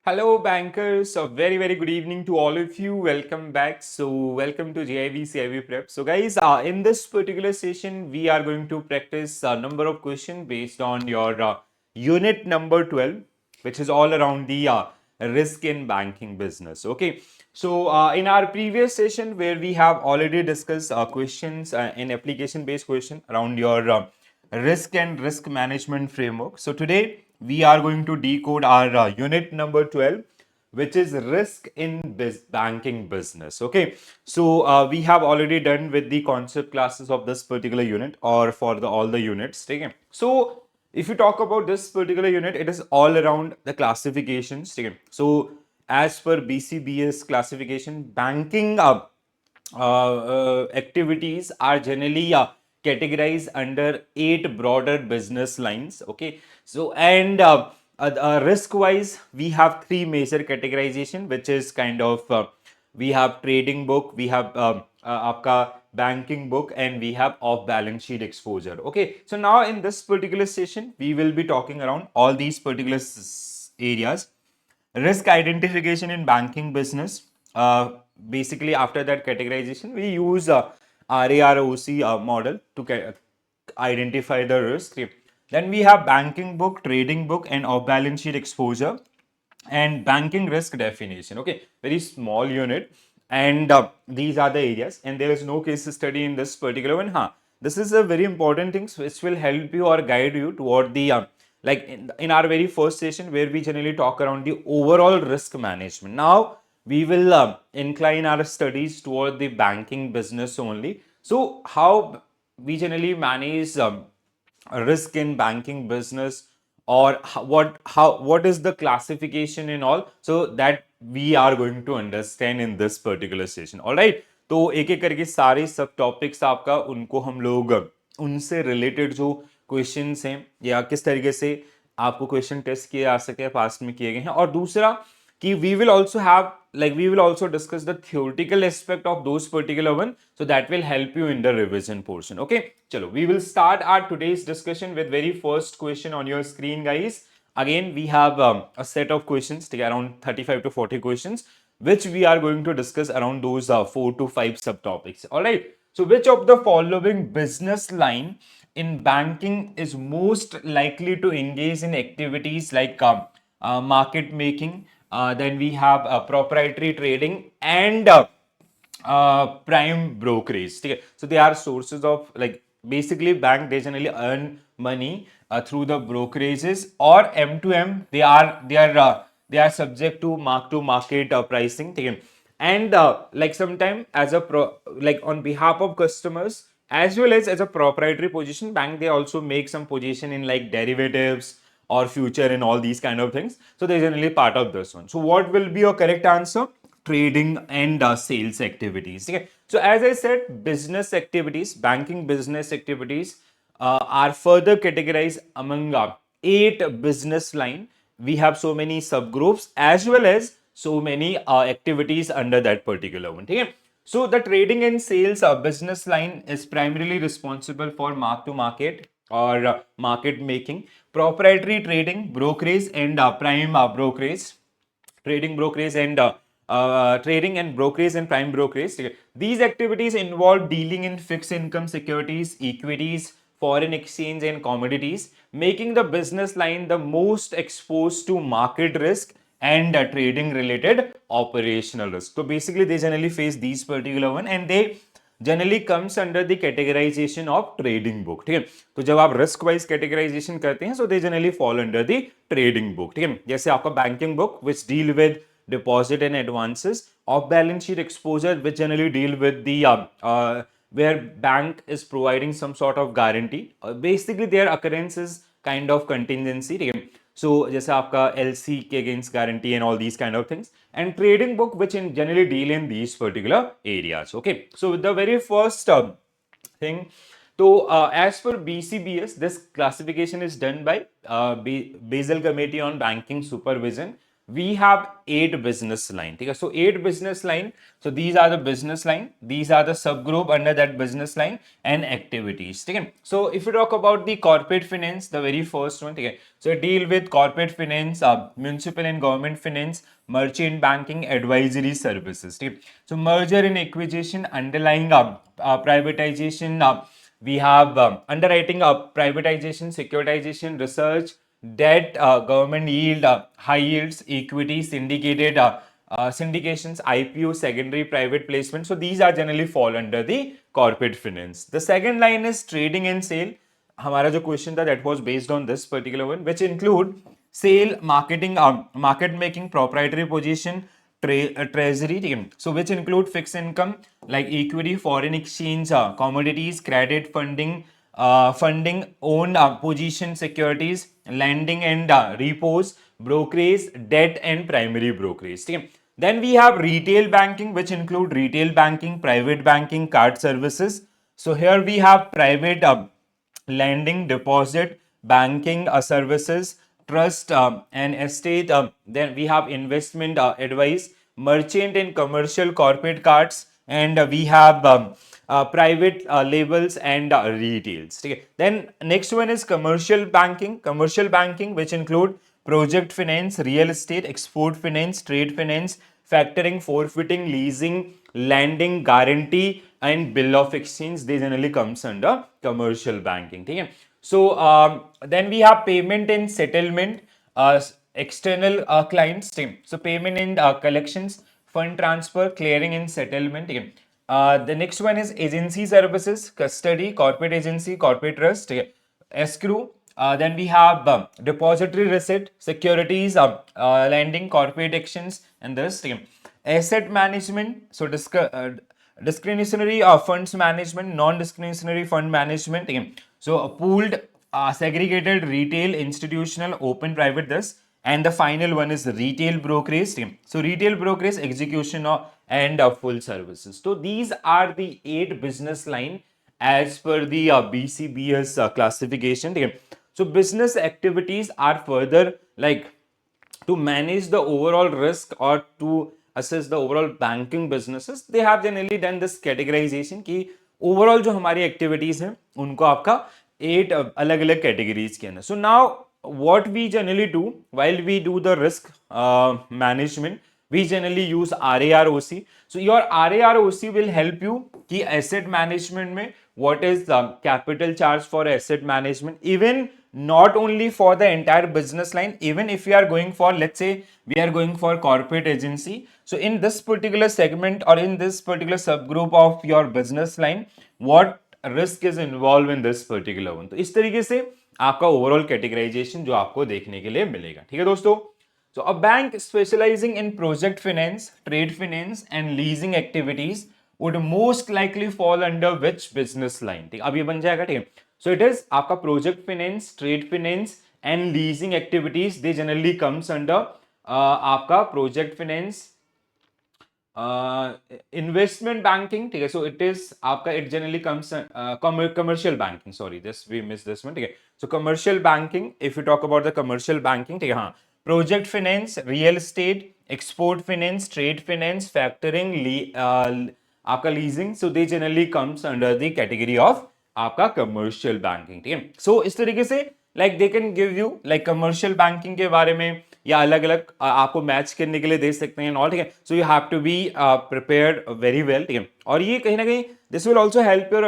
Hello, bankers. A very good evening to all of you. Welcome back. Welcome to JIV CIV Prep. So, guys, in this particular session, we are going to practice a number of questions based on your unit number 12, which is all around the risk in banking business. Okay. So, in our previous session, where we have already discussed questions in application based question around your risk and risk management framework. So today we are going to decode our unit number 12, which is risk in banking business. Okay, so we have already done with the concept classes of this particular unit or for all the units. Okay, so if you talk about this particular unit, it is all around the classifications. Okay, so as per BCBS classification, banking activities are generally categorized under 8 broader business lines. Okay, so and risk wise, we have 3 major categorization, which is kind of we have trading book, we have आपका banking book, and we have off balance sheet exposure. Okay, so now in this particular session we will be talking around all these particular areas. Risk identification in banking business. Basically, after that categorization, we use RAROC model to identify the risk. Then we have banking book, trading book, and off balance sheet exposure and banking risk definition. Okay, very small unit, and these are the areas, and there is no case study in this particular one. This is a very important thing which will help you or guide you toward the like in our very first session where we generally talk around the overall risk management. Now we will incline our studies toward the banking business only. So how we generally manage risk in banking business, or what is the classification and all, so that we are going to understand in this particular session. All right, तो एक एक करके सारे सब topics आपका उनको हम लोग उनसे रिलेटेड जो क्वेश्चंस हैं या किस तरीके से आपको क्वेश्चन टेस्ट किए जा सकते हैं, पास्ट में किए गए हैं। और दूसरा कि we will also have, like, we will also discuss the theoretical aspect of those particular one, so that will help you in the revision portion. Okay, chalo, we will start our today's discussion with very first question on your screen, guys. Again, we have a set of questions, around 35 to 40 questions, which we are going to discuss around those 4 to 5 subtopics. All right, so which of the following business line in banking is most likely to engage in activities like market making? Then we have proprietary trading and prime brokerage. Okay? So they are sources of, like, basically bank, they generally earn money through the brokerages, or M2M. They are subject to market pricing. Okay? And like sometime as a like on behalf of customers as well as a proprietary position, bank they also make some position in like derivatives or future and all these kind of things. So they're generally part of this one. So what will be your correct answer? Trading and sales activities. Okay. So as I said, business activities, banking business activities are further categorized among 8 business line. We have so many subgroups as well as so many activities under that particular one. Okay. So the trading and sales business line is primarily responsible for mark to market or market making, proprietary trading, brokerage, and prime brokerage, trading brokerage and trading and brokerage and prime brokerage. Okay. These activities involve dealing in fixed income securities, equities, foreign exchange, and commodities, making the business line the most exposed to market risk and trading related operational risk. So basically, they generally face these particular one, and they generally comes under the categorisation of trading book. ठीक है, तो जब आप risk wise categorization करते हैं, so they generally fall under the trading book. ठीक है, जैसे आपका banking book which deal with deposit and advances, off balance sheet exposure which generally deal with the where bank is providing some sort of guarantee, basically their occurrence is kind of contingency। ठीक है, so जैसे आपका LC के against guarantee and all these kind of things, and trading book which in generally deal in these particular areas। Okay, so the very first thing, so as per BCBS, this classification is done by Basel Committee on Banking Supervision, we have 8 business line. ठीक है, so 8 business line. So these are the business line, these are the subgroup under that business line and activities. ठीक है, so if you talk about the corporate finance, the very first one, ठीक है, so deal with corporate finance, municipal and government finance, merchant banking, advisory services. ठीक है, so merger and acquisition, underlying privatization, we have underwriting, privatization, securitization, research, debt, government yield, high yields, equity, syndicated syndications, IPO, secondary private placement. So these are generally fall under the corporate finance. The second line is trading and sale. हमारा जो question था that was based on this particular one, which include sale, marketing, market making, proprietary position, treasury, ठीक है, so which include fixed income like equity, foreign exchange, commodities, credit, funding, owned position securities, lending and repos, brokerage, debt and primary brokerage. ठीक है, then we have retail banking, which include retail banking, private banking, card services. So here we have private lending, deposit, banking services, trust and estate. Then we have investment advice, merchant and commercial corporate cards, and we have private labels and retails. Okay. Then next one is commercial banking. Commercial banking, which include project finance, real estate, export finance, trade finance, factoring, forfeiting, leasing, lending, guarantee, and bill of exchange. They generally comes under commercial banking. Okay. So then we have payment and settlement, external clients team. So payment and collections, fund transfer, clearing and settlement. Okay. The next one is agency services, custody, corporate agency, corporate trust, okay, escrow. Then we have depository receipt, securities, lending, corporate actions, and this. Okay. Asset management, so discretionary funds management, non-discretionary fund management. Okay. So pooled, segregated, retail, institutional, open, private. This. And the final one is retail brokerage team. So retail brokerage, execution and full services. So these are the 8 business line as per the BCBS classification. Okay. So business activities are further like to manage the overall risk or to assess the overall banking businesses. They have generally done this categorization कि overall जो हमारी activities हैं उनको आपका 8 अलग अलग categories के अंदर. So now what we generally do while we do the risk management, we generally use RAROC. So your RAROC will help you कि asset management में what is the capital charge for asset management, even not only for the entire business line, even if you are going for, let's say we are going for corporate agency, so in this particular segment or in this particular subgroup of your business line, what risk is involved in this particular one. तो इस तरीके से आपका overall categorisation जो आपको देखने के लिए मिलेगा. ठीक है दोस्तों. So a bank specializing in project finance, trade finance and leasing activities would most likely fall under which business line. ठीक, अब ये बन जाएगा. ठीक है. So it is आपका project finance, trade finance and leasing activities. They generally comes under आपका project finance, investment banking. ठीक है. So it is आपका it generally comes commercial banking. Sorry, just we missed this one. ठीक है. So commercial banking. If you talk about the commercial banking, ठीक है. हाँ. Project finance, real estate, export finance, trade finance, factoring, आपका leasing. So they generally comes under the category of आपका commercial banking. ठीक है. So इस तरीके से like they can give you like commercial banking के बारे में या अलग अलग आपको मैच करने के लिए दे सकते हैं और. ठीक है. So you have to be prepared very well. ठीक है. और ये कहीं ना कहीं this will also help your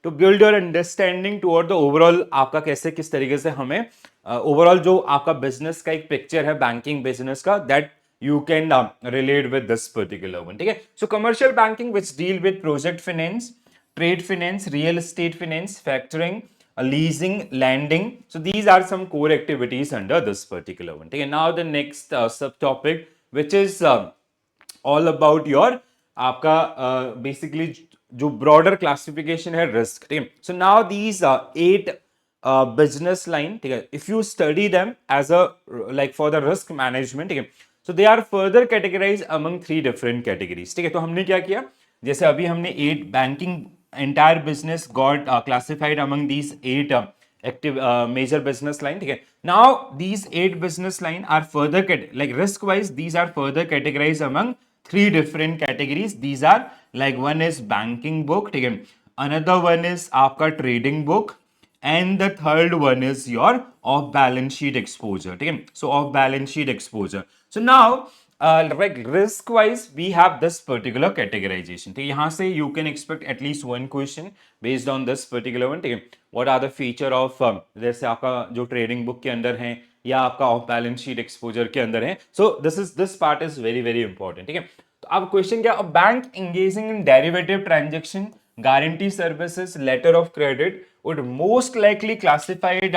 to build your understanding toward the overall आपका कैसे किस तरीके से हमें ओवरऑल जो आपका बिजनेस का एक पिक्चर है बैंकिंग बिजनेस का that you can relate with this particular one. ठीक है. So commercial banking which deal with project finance, trade finance, real estate finance, factoring, leasing, lending. So these are some core activities under this particular one. Okay, now the next subtopic, which is all about your आपका basically जो broader classification है risk. ठीक है. So now these 8 business line. ठीक है. If you study them as a like for the risk management. ठीक है. So they are further categorized among 3 different categories. ठीक है. तो हमने क्या किया, जैसे अभी हमने 8 banking entire business got classified among these 8 active major business line. ठीक है, now these 8 business line are further like risk wise these are further categorized among 3 different categories. These are like one is banking book, ठीक है, another one is आपका trading book, and the third one is your off balance sheet exposure. ठीक है, so off balance sheet exposure. So now like risk wise we have this particular categorization. ठीक है, यहाँ से you can expect at least one question based on this particular one. ठीक है, what are the feature of जैसे आपका जो trading book के अंदर है या आपका ऑफ बैलेंस शीट एक्सपोजर के अंदर है. So this part is very very important. ठीक है, तो अब क्वेश्चन क्या, bank engaging in derivative transaction guarantee services letter of credit would most likely classified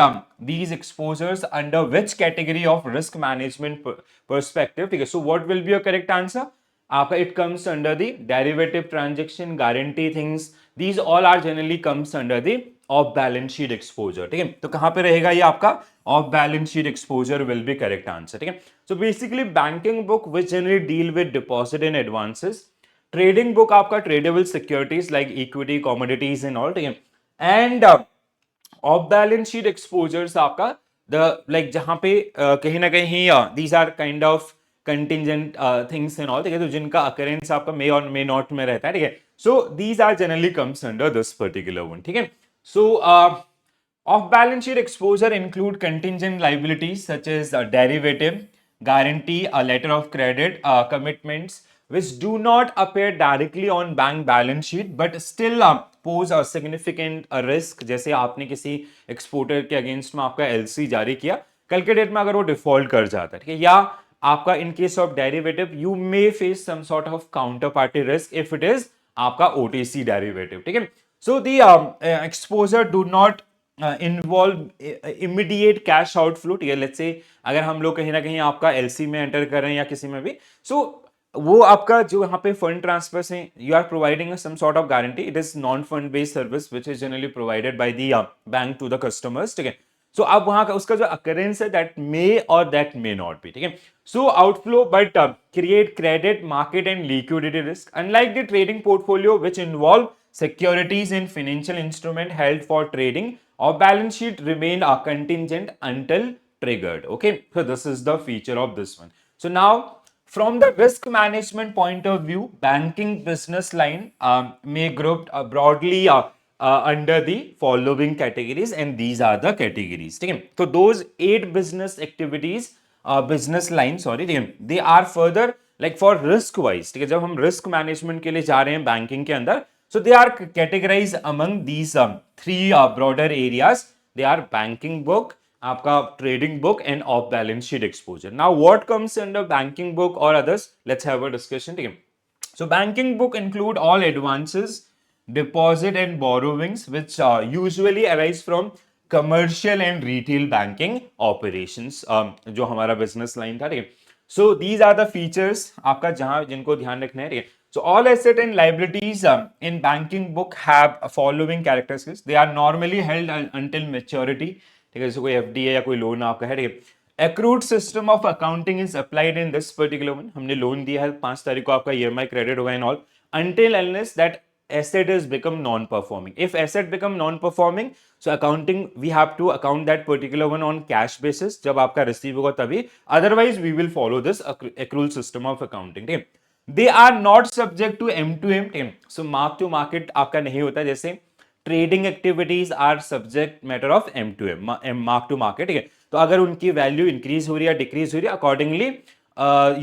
these exposures under which category of risk management perspective. ठीक है, so what will be your correct answer? आपका it comes under the derivative transaction, guarantee things, these all are generally comes under the off balance sheet exposure. ठीक है, तो कहां पे रहेगा ये आपका off balance sheet exposure will be correct answer. ठीक है, so basically banking book which generally deal with deposit and advances, trading book आपका tradable securities like equity commodities and all. ठीक है, and off balance sheet exposures आपका the like जहां पे कहीं ना कहीं these are kind of contingent things and all. ठीक है, तो जिनका अकरेंस आपका मे और मे नॉट में रहता है. ठीक है, so these are generally comes under this particular one. ठीक है, so off balance sheet exposure include contingent liabilities such as derivative, guarantee, a letter of credit, commitments which do not appear directly on bank balance sheet but still pose a significant risk. जैसे आपने किसी exporter के against में आपका LC जारी किया, कल के डेट में अगर वो डिफॉल्ट कर जाता है, ठीक है, या आपका in case of derivative you may face some sort of counter party risk if it is आपका ओटीसी डेरिवेटिव. ठीक है, so the exposure do not involve immediate cash outflow. ठीक है, लेट्स से अगर हम लोग कहीं ना कहीं आपका एलसी में एंटर कर रहे हैं या किसी में भी, सो वो आपका जो यहाँ पे फंड ट्रांसफर से you are providing some sort of guarantee. It is non fund based service which is generally provided by the bank to the customers. ठीक है, सो अब वहां का उसका जो अकरेंस है दैट मे और दैट मे नॉट बी. ठीक है, so outflow but create credit market and liquidity risk unlike the trading portfolio which involve securities and financial instrument held for trading or balance sheet remain a contingent until triggered. Okay, so this is the feature of this one. So now from the risk management point of view, banking business line may grouped broadly under the following categories, and these are the categories. ठीक है, so those 8 business activities business line sorry, they are further like for risk wise. ठीक है, जब हम risk management के लिए जा रहे हैं बैंकिंग के अंदर, so they are categorized among these 3 broader areas. They are banking book, आपका trading book and off balance sheet exposure. Now what comes under banking book or others? Let's have a discussion. ठीक है, so banking book include all advances, deposit and borrowings which usually arise from commercial and retail banking operations. जो हमारा business line था. ठीक है, so these are the features आपका जहां जिनको ध्यान रखना है. ठीक है, so all asset and liabilities in banking book have following characteristics. They are normally held until maturity. ठीक है, जैसे कोई एफडी है या कोई लोन आपका है. ठीक है, accrued system of accounting is applied in this particular one. हमने लोन दिया है 5 तारीख को, आपका ईएमआई क्रेडिट होगा and all until unless that asset is become non-performing. If asset become non-performing, so accounting we have to account that particular one on cash basis. जब आपका receive होगा तभी, otherwise we will follow this accrual system of accounting. ठीक है, they are not subject to M2M. So mark to market आपका नहीं होता, जैसे trading activities are subject matter of M2M, mark to market. ठीक है, तो अगर उनकी वैल्यू इंक्रीज हो रही है या डिक्रीज हो रही है, accordingly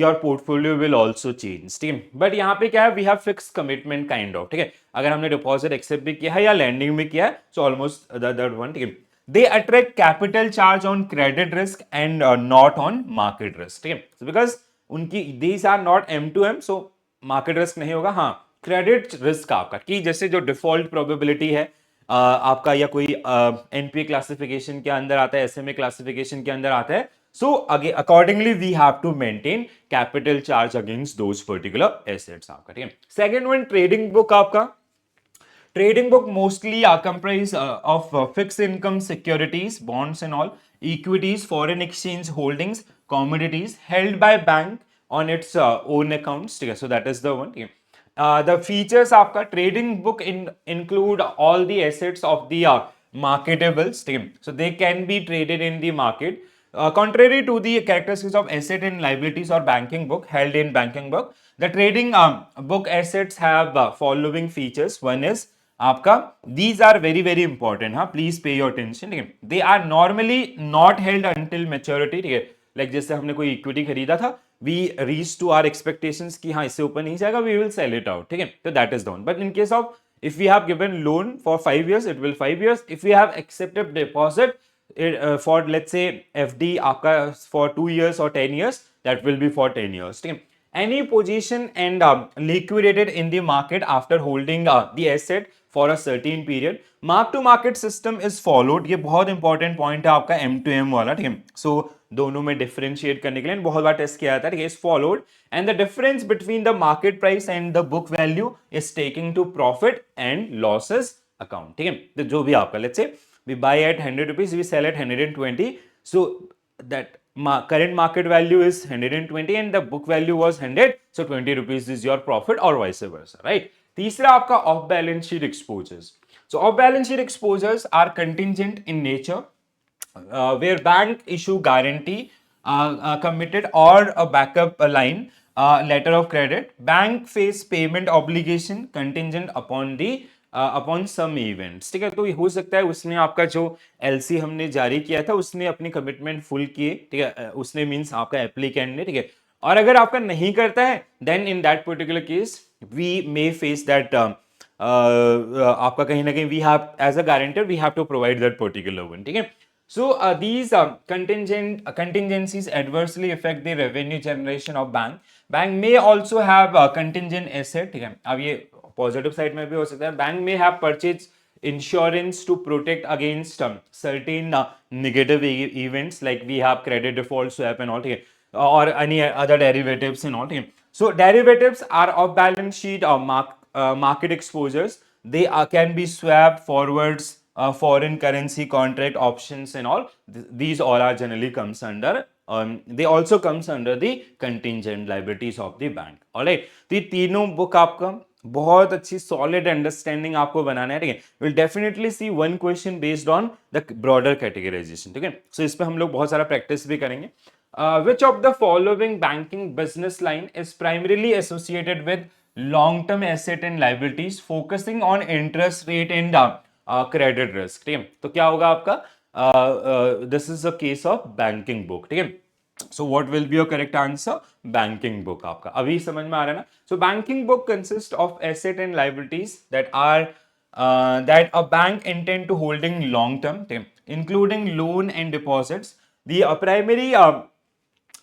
your portfolio will also change. ठीक है, बट यहाँ पे क्या है, we have fix commitment kind of. ठीक है, अगर हमने डिपॉजिट एक्सेप्ट भी किया है या लैंडिंग भी किया है, सो ऑलमोस्ट दैट वन. ठीक है, they attract capital charge on credit risk and not on market risk. ठीक है, बिकॉज उनकी these are not M2M, so market risk नहीं होगा. हाँ, क्रेडिट रिस्क आपका कि जैसे जो डिफॉल्ट प्रोबेबिलिटी है आपका या कोई एनपीए क्लासिफिकेशन के अंदर आता है, एसएमए क्लासिफिकेशन के अंदर आता है, so accordingly we have to maintain capital charge against those particular assets आपका. ठीक है, सेकंड वन ट्रेडिंग बुक आपका. Trading book mostly are comprised of fixed income securities, bonds and all, equities, foreign exchange holdings, commodities held by bank on its own accounts. ठीक है, so that is the one. ठीक है, the features आपका trading book include all the assets of the marketables, ठीक है, so they can be traded in the market. Contrary to the characteristics of asset and liabilities or banking book held in banking book, the trading book assets have following features. One is आपका these are very very important, हाँ, please pay your attention, ठीक है, they are normally not held until maturity, ठीक है, like जैसे हमने कोई equity खरीदा था, we reach to our expectations कि हाँ इससे ऊपर नहीं जाएगा, we will sell it out, ठीक है, तो that is down. But in case of if we have given loan for 5 years, it will 5 years. If we have accepted deposit for let's say FD आपका for 2 years or 10 years, that will be for 10 years, ठीक है. Any position and liquidated in the market after holding the asset for a certain period, mark to market system is followed. ये बहुत important point है आपका M2M वाला, ठीक है. सो दोनों में डिफरेंशिएट करने के लिए बहुत बार टेस्ट किया जाता है, ठीक है, is followed and the difference between the market price and the book value is taking to profit and losses account, ठीक है. तो जो भी आपका let's say we buy at 100 rupees, we sell at 120, so that current market value is 120 and the book value was 100, so 20 rupees is your profit or vice versa, right? तीसरा आपका off balance sheet exposures. So off balance sheet exposures are contingent in nature, where bank issue guarantee, committed or a backup line, letter of credit. Bank face payment obligation contingent upon the upon some events, ठीक है. तो हो सकता है उसने आपका जो LC हमने जारी किया था उसने अपनी कमिटमेंट फुल किए, ठीक है, उसने मींस आपका एप्लीकेंट ने, ठीक है, और अगर आपका नहीं करता है then in that particular case we may face that आपका कहीं ना कहीं we have as a guarantor we have to provide that particular one, ठीक है. So these contingencies adversely affect the revenue generation of bank. Bank may also have contingent asset, ठीक है. अब ये पॉजिटिव साइड में भी हो सकता है. बैंक में have purchase insurance to protect against certain negative events like we have credit default swap and all, ठीक है, और any other derivatives and all, ठीक है. So derivatives are off balance sheet market exposures. They can be swap forwards, foreign currency contract options and all. These all are generally comes under they also comes under the contingent liabilities of the bank. Alright, तो ये तीनों book आपका बहुत अच्छी solid understanding आपको बनाना है, ठीक है. Will definitely see one question based on the broader categorisation, ठीक है. सो इस पे हम लोग बहुत सारा प्रैक्टिस भी करेंगे. Which of the following banking business line is primarily associated with long-term asset and liabilities focusing on interest rate and credit risk, ठीक है. तो क्या होगा आपका this is a case of banking book, ठीक है. So what will be your correct answer? Banking book आपका अभी समझ में आ रहा है ना. So banking book consists of asset and liabilities that are that a bank intend to holding long term, including loan and deposits. The primary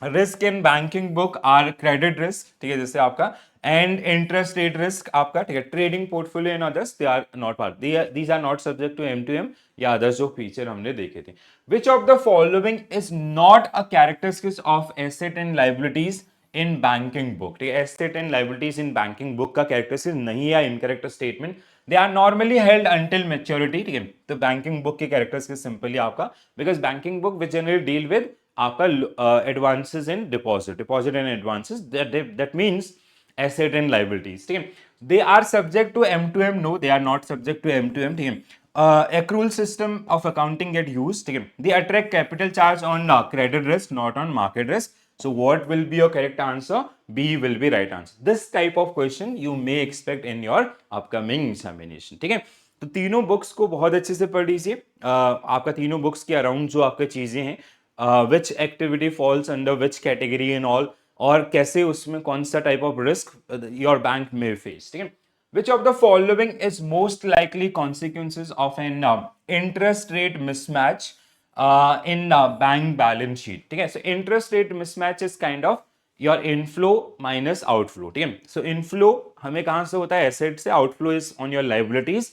risk in banking book are credit risk, ठीक है, जैसे आपका and interest rate risk आपका, ठीक है. Trading portfolio and others they are not part, these are not subject to M2M या others जो feature हमने देखे थे. Which of the following is not a characteristics of asset and liabilities in banking book, ठीक है. Asset and liabilities in banking book का characteristic नहीं है, incorrect statement. They are normally held until maturity, ठीक है. तो बैंकिंग बुक के characteristic simply आपका because banking book which generally deal with आपका advances in deposit and advances, that means asset and liabilities, ठीक है. They are subject to M2M, no they are not subject to M2M, ठीक है. accrual system of accounting get used, ठीक है. they attract capital charge on credit risk, not on market risk. So what will be your correct answer? B will be right answer. This type of question you may expect in your upcoming examination, ठीक है. तो तीनों books को बहुत अच्छे से पढ़ लीजिए. आपका तीनों बुक्स के अराउंड जो आपका चीजें हैं, which activity falls under which category and all, और कैसे उसमें कौन सा type of risk your bank में फेस, ठीक है. Which of the following is most likely consequences of an interest rate mismatch in bank balance sheet, ठीक है. So interest rate mismatch is kind of your inflow minus outflow, ठीक है. So inflow हमें कहाँ से होता है? एसेट से. outflow is on your liabilities.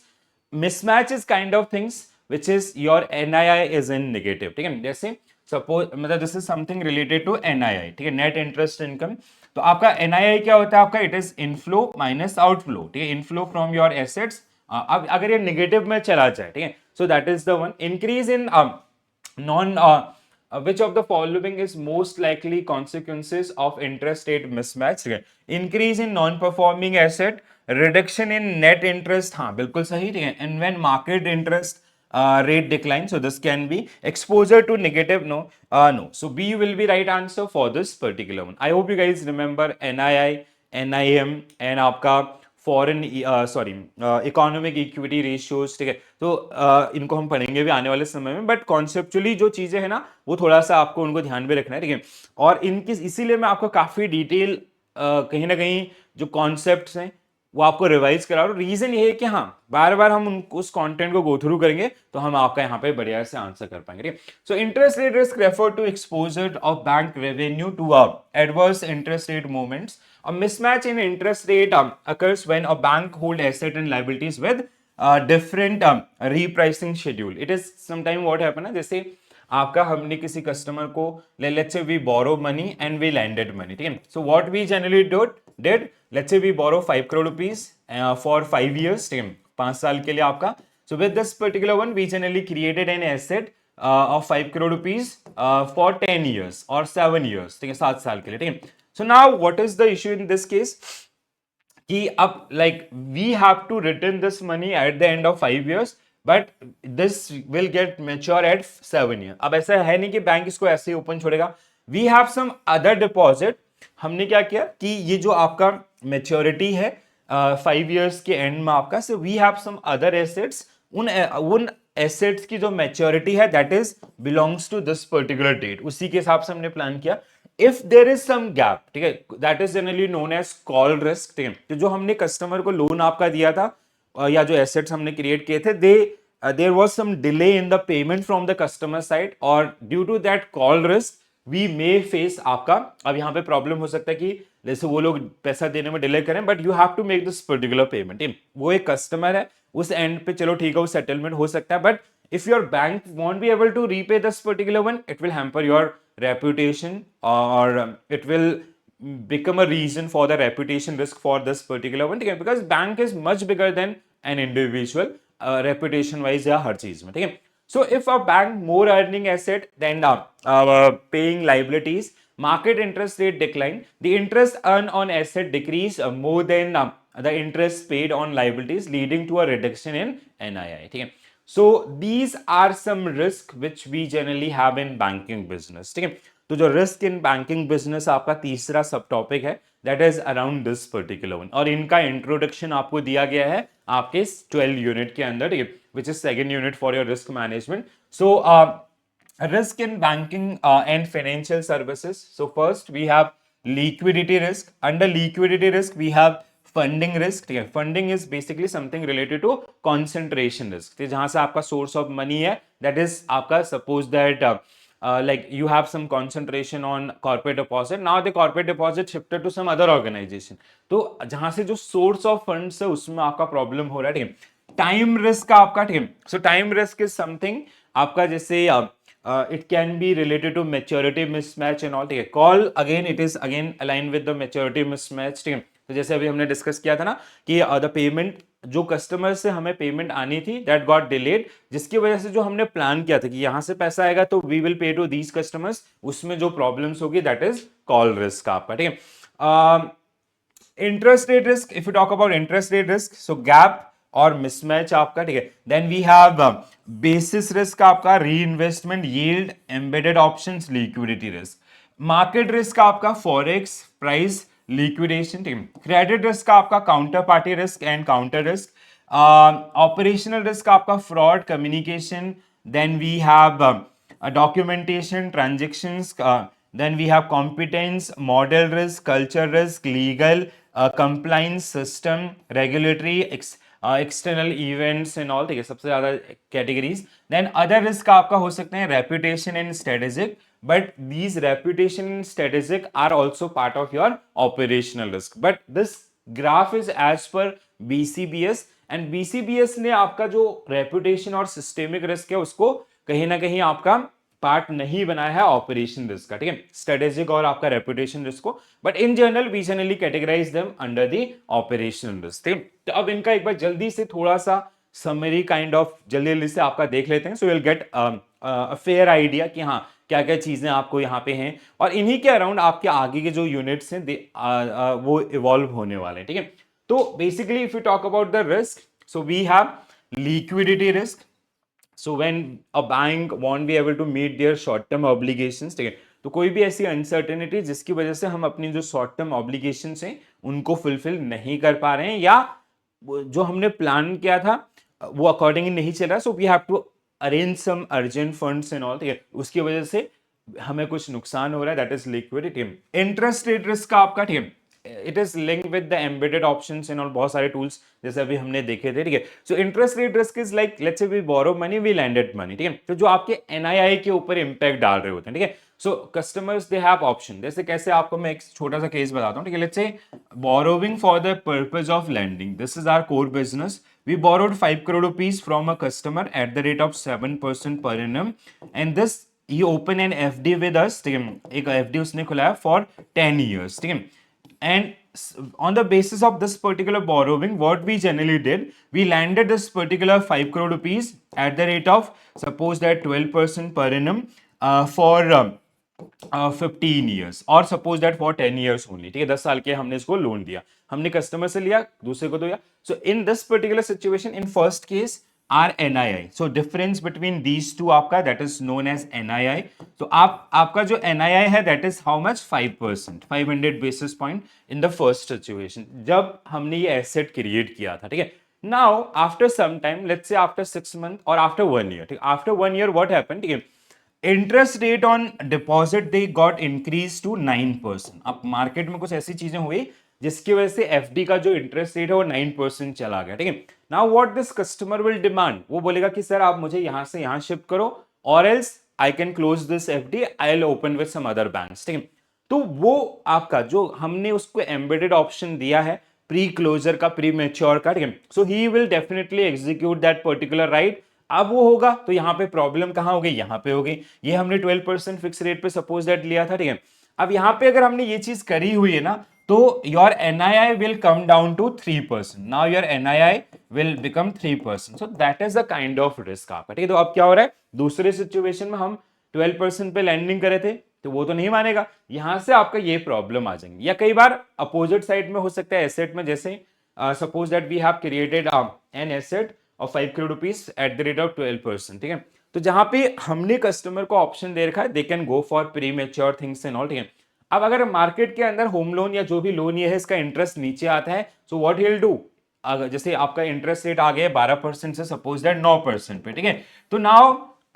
mismatch is kind of things which is your NII is in negative, ठीक है. जैसे सपोज मतलब this is something related to NII, ठीक है, नेट इंटरेस्ट इनकम. तो आपका NII क्या होता है आपका? It is inflow minus outflow, ठीक है. Inflow from your assets. अब अगर ये नेगेटिव में चला जाए, ठीक है, so that is the one. Increase in non which of the following is most likely consequences of interest rate mismatch? Increase in non-performing asset, reduction in net interest, हाँ बिल्कुल सही, ठीक है. And when market interest rate decline. So this can be exposure to negative. No, no. So B will be right answer for this particular one. I hope you guys remember NII, NIM and आपका foreign sorry economic equity ratios, ठीक है. तो इनको हम पढ़ेंगे भी आने वाले समय में, बट कॉन्सेप्चुअली जो चीजें है ना वो थोड़ा सा आपको उनको ध्यान में रखना है, ठीक है. और इनकी इसीलिए मैं आपको काफी डिटेल कहीं ना कहीं जो कॉन्सेप्ट्स हैं वो आपको रिवाइज करा रहा हूं. रीजन ये है कि हाँ बार बार हम उस कंटेंट को गो थ्रू करेंगे तो हम आपका यहाँ पे बढ़िया से आंसर कर पाएंगे, ठीक है. So interest rate risk refer to exposure of bank revenue to adverse interest rate movements. A mismatch in interest rate occurs when a bank hold asset and liabilities with different repricing schedule. It is sometime what happen है, जैसे आपका हमने किसी customer को let's say we borrow money and we lended money, ठीक है. So what we generally did let's say we borrow 5 crore rupees for 5 years, ठीक है, 5 साल के लिए आपका. So with this particular one we generally created an asset of 5 crore rupees for 10 years or 7 years, ठीक है, 7 साल के लिए, ठीक है. So now what is the issue in this case कि अब like we have to return this money at the end of 5 years but this will get mature at 7 years. अब ऐसा है नहीं कि बैंक इसको ऐसे ही ओपन छोड़ेगा. We have some other deposit. हमने क्या किया कि ये जो आपका मेच्योरिटी है 5 years के एंड में आपका, so we have some other assets. उन एसेट्स की जो मेच्योरिटी है that is belongs to this particular date, उसी के हिसाब से हमने प्लान किया. If there is some gap, ठीक है, that is generally known as call risk, ठीक है. तो जो हमने कस्टमर को लोन आपका दिया था या जो एसेट्स हमने क्रिएट किए थे there was some delay in the payment from the customer side और due to that call risk we may face आपका. अब यहाँ पे प्रॉब्लम हो सकता है कि जैसे वो लोग पैसा देने में डिले करें but you have to make this particular payment. वो एक कस्टमर है उस एंड पे, चलो ठीक है वो सेटलमेंट हो सकता है, but if your bank won't be able to repay this particular one, it will hamper your reputation or it will become a reason for the reputation risk for this particular one, ठीक है, because bank is much bigger than an individual reputation wise या हर चीज में, ठीक है. So if a bank more earning asset than paying liabilities, market interest rate decline, the interest earned on asset decrease more than the interest paid on liabilities, leading to a reduction in NII, ठीक है. So these are some risk which we generally have in banking business, ठीक है. तो जो risk in banking business आपका तीसरा सब topic है that is around this particular one, और इनका इंट्रोडक्शन आपको दिया गया है आपके 12 यूनिट के अंदर, ठीक है, which is second unit for your risk management. So risk in banking and financial services. So first we have liquidity risk. Under liquidity risk we have funding risk, ठीक है. Funding is basically something related to concentration risk, जहां से आपका source of money है that is आपका suppose that like you have some concentration on corporate deposit, now the corporate deposit shifted to some other organization. तो जहां से जो source of funds है उसमें आपका प्रॉब्लम हो रहा है, ठीक है. टाइम रिस्क आपका, ठीक है. सो टाइम रिस्क इज समथिंग आपका जैसे it can be related to maturity mismatch and all, ठीक है. Call again it is again align with the maturity mismatch, ठीक है. तो जैसे अभी हमने डिस्कस किया था ना कि द पेमेंट जो कस्टमर से हमें पेमेंट आनी थी दैट गॉट डिलेड, जिसकी वजह से जो हमने प्लान किया था कि यहां से पैसा आएगा तो we will pay to these customers, उसमें जो प्रॉब्लम्स होगी दैट इज कॉल रिस्क आपका, ठीक है. Interest rate risk, if you talk about interest rate risk, so gap और मिसमैच आपका, ठीक है. Then we have basis risk आपका, reinvestment yield, embedded options, liquidity risk. Market risk आपका forex price liquidation, ठीक है. क्रेडिट रिस्क आपका counter party risk and counter risk. Operational risk आपका fraud, communication. Then we have documentation, transactions. Then we have competence, model risk, culture risk, legal, compliance, system, regulatory, external events and all, ठीक है, सबसे ज्यादा categories. Then other risk आपका हो सकते हैं reputation and strategic, but these reputation and strategic are also part of your operational risk. But this graph is as per BCBS and BCBS ने आपका जो reputation और systemic risk है उसको कहीं ना कहीं आपका पार्ट नहीं बनाया है ऑपरेशन रिस्क का, ठीक है, स्ट्रेटेजिक और आपका रेपुटेशन रिस्क को. But in general we generally categorise them under the operational risk, ठीक है. तो अब इनका एक बार जल्दी से थोड़ा सा समरी काइंड ऑफ जल्दी जल्दी से आपका देख लेते हैं, so will get a fair idea कि हाँ क्या क्या चीजें आपको यहाँ पे हैं, और इन्हीं के अराउंड आपके आगे के जो यूनिट्स हैं वो इवॉल्व होने वाले हैं, ठीक है. तो basically if you talk about the risk, so we have liquidity risk. So when a bank won't be able to meet their short term obligations, ठीक है, तो कोई भी ऐसी अनसर्टेनिटी जिसकी वजह से हम अपनी जो शॉर्ट टर्म ऑब्लिगेशंस हैं उनको फुलफिल नहीं कर पा रहे हैं, या जो हमने प्लान किया था वो अकॉर्डिंगली नहीं चल रहा, so we have to arrange some urgent funds and all, ठीक है, उसकी वजह से हमें कुछ नुकसान हो रहा है, that is liquidity. Interest rate risk का आपका, ठीक है, it is link with the embedded options and all, बहुत सारे टूल्स जैसे अभी हमने देखे थे, ठीक है। So interest rate risk is like let's say we borrow money, we lended money, ठीक है, तो जो आपके एनआईआई के ऊपर इंपैक्ट डाल रहे होते हैं, ठीक है। सो कस्टमर्स दे हैव ऑप्शन, जैसे कैसे आपको मैं एक छोटा सा केस बताता हूँ, ठीक है। Let's say borrowing for the purpose of lending, this is our core business, we borrowed 5 crore rupees from a customer at the rate of 7% per annum, and this he open an FD with us, ठीक है, एक FD उसने खुलाया for 10 years, ठीक है, and on the basis of this particular borrowing what we generally did, we landed this particular 5 crore rupees at the rate of suppose that 12% per annum for 15 years और suppose that for 10 years only, ठीक है, 10 साल के हमने इसको loan दिया, हमने customer से लिया, दूसरे को दिया। So in this particular situation, in first case are NII, so difference between these two आपका that is known as NII. तो आपका जो एनआईआई है that is how much 5%, 500 basis point in the first situation जब हमने ये asset create किया था, ठीक है। Now after some time, let's say after 6 month और आफ्टर 1 ईयर, ठीक, आफ्टर 1 ईयर व्हाट हैपेंड, ठीक है, interest rate on deposit they got increase to 9%। अब मार्केट में कुछ ऐसी चीजें हुई जिसकी वजह से एफडी का जो इंटरेस्ट रेट है वो 9% चला गया, ठीक है। Now what this customer will demand, वो बोलेगा कि सर आप मुझे यहां से यहां शिफ्ट करो और else I can close this FD, I will open with some other banks, ठीक है। तो वो आपका जो हमने उसको एम्बेडेड ऑप्शन दिया है प्री क्लोजर का, प्री मेच्योर का, ठीक है, so he will definitely execute that particular right. अब वो होगा तो यहां पे प्रॉब्लम कहां हो गई, यहां पे हो गई, ये हमने 12% फिक्स रेट पे सपोज दैट लिया था, ठीक है। अब यहां पे अगर हमने ये चीज करी हुई है ना, तो your NII will come down to 3%, now your NII will become 3%, so that is the kind of risk आपका, ठीक है। तो अब क्या हो रहा है, दूसरे सिचुएशन में हम 12% पे लैंडिंग करे थे तो वो तो नहीं मानेगा, यहां से आपका ये प्रॉब्लम आ जाएंगे, या कई बार अपोजिट साइड में हो सकता है एसेट में, जैसे suppose that we have created an asset और 5 crore rupees at the rate of 12%, ठीक है। तो जहां पे हमने कस्टमर को ऑप्शन दे रखा है they can go for pre mature things and all, ठीक है। अब अगर मार्केट के अंदर होम लोन या जो भी लोन ये है इसका इंटरेस्ट नीचे आता है, so what he will do, अगर जैसे आपका इंटरेस्ट रेट आ गया 12% से सपोज दैट 9% पे, ठीक है, तो now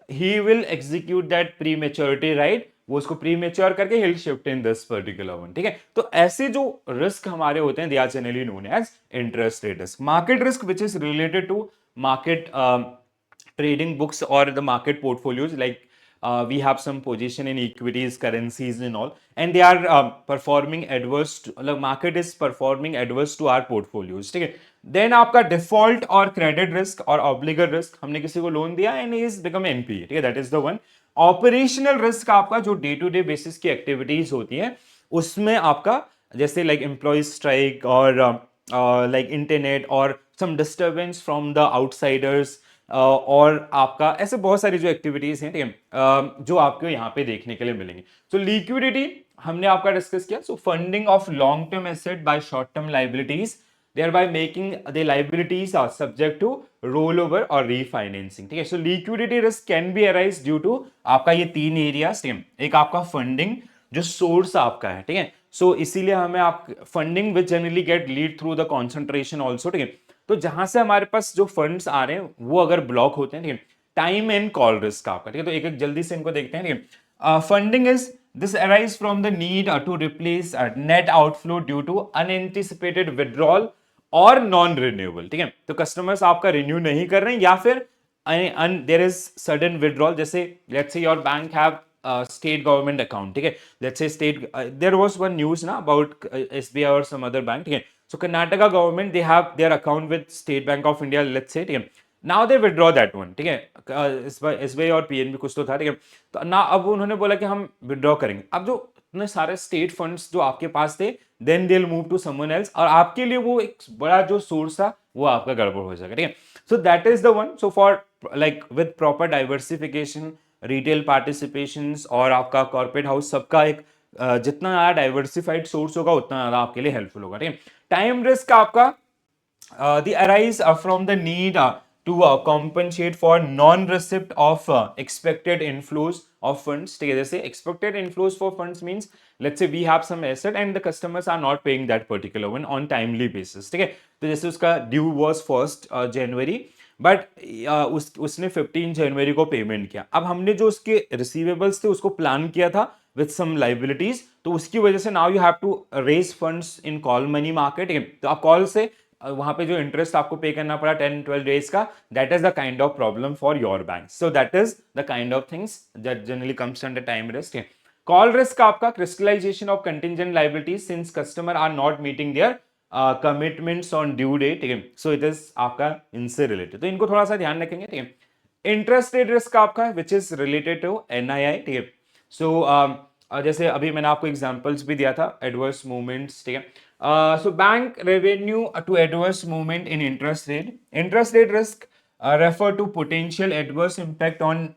he will execute that pre maturity right, वो उसको प्री मेच्योर करके he will shift in this particular one, ठीक है। तो ऐसे जो रिस्क हमारे होते हैं they are generally known as interest rate risk. Market risk which is related to market trading books or the market portfolios, like we have some position in equities, currencies and all, and they are performing adverse to, like market is performing adverse to our portfolios, ठीक है। Then आपका default और credit risk और ऑब्लिगर risk, हमने किसी को loan दिया and he is become NPA, ठीक है, that is the one. Operational risk आपका जो डे टू डे बेसिस की एक्टिविटीज होती है उसमें आपका जैसे लाइक एम्प्लॉय स्ट्राइक और लाइक इंटरनेट और सम डिस्टर्बेंस फ्रॉम द आउटसाइडर्स, और आपका ऐसे बहुत सारी जो एक्टिविटीज हैं, ठीक है, जो आपको यहाँ पे देखने के लिए मिलेंगी। सो लिक्विडिटी हमने आपका डिस्कस किया, so funding of long term asset by short term liabilities, thereby making the liabilities are subject to rollover or refinancing, ठीक है। So liquidity risk can be arise due to आपका ये तीन area same, एक आपका funding जो source आपका है, ठीक है, सो इसीलिए हमें आप funding which generally get lead through the concentration also, ठीक है। तो जहां से हमारे पास जो फंड्स आ रहे हैं वो अगर ब्लॉक होते हैं, ठीक है, टाइम एंड कॉल रिस्क आपका, ठीक है, तो एक एक जल्दी से इनको देखते हैं, ठीक है। Funding is this arise from the need to replace net outflow due to unanticipated withdrawal और नॉन रिन्यूएबल, ठीक है। तो कस्टमर्स आपका रिन्यू नहीं कर रहे हैं या फिर देयर इज सडन विड्रॉल, जैसे लेट्स से your bank have state government account, ठीक है, let's say state there was one news ना about SBI or some other bank, ठीक है, so Karnataka government they have their account with State Bank of India, let's say, ठीक है, now they withdraw that one, ठीक है, SBI और PNB कुछ तो था, ठीक है, तो ना अब उन्होंने बोला कि हम विड्रॉ करेंगे, अब जो उन्होंने सारे स्टेट फंड्स जो आपके पास थे then they will move to someone else, और आपके लिए वो एक बड़ा जो सोर्स था वो आपका गड़बड़ हो जाएगा, ठीक है। So that is the one, so for like with proper diversification, retail participations और आपका कॉर्पोरेट हाउस सबका एक जितना ज्यादा डाइवर्सिफाइड सोर्स होगा उतना ज्यादा आपके लिए हेल्पफुल होगा, ठीक है। टाइम रिस्क आपका the arise from the need to compensate for non-receipt of expected inflows of funds. ठीक है, जैसे expected inflows for funds means let's say we have some asset and the customers are not paying that particular one on timely basis. ठीक है, तो जैसे उसका due was 1st January but उसने 15 जनवरी को पेमेंट किया. अब हमने जो उसके रिसीवेबल्स थे उसको प्लान किया था विद सम लाइबिलिटीज, तो उसकी वजह से now you have to raise funds in call money market. तो आप कॉल से वहां पे जो इंटरेस्ट आपको पे करना पड़ा 10-12 डेज का, that is the kind of problem for your bank. So that is the kind of things that generally comes under time risk. Call risk आपका crystallization of contingent liabilities since customer are not meeting their commitments on due date. ठीक है, so it is आपका इनसे related, तो इनको थोड़ा सा ध्यान रखेंगे. ठीक है, इंटरेस्ट रेट रिस्क आपका which is related to NII. ठीक है, सो जैसे अभी मैंने आपको एग्जांपल्स भी दिया था एडवर्स मूवमेंट्स. ठीक है, so bank revenue to adverse movement in interest rate risk refer to potential adverse impact on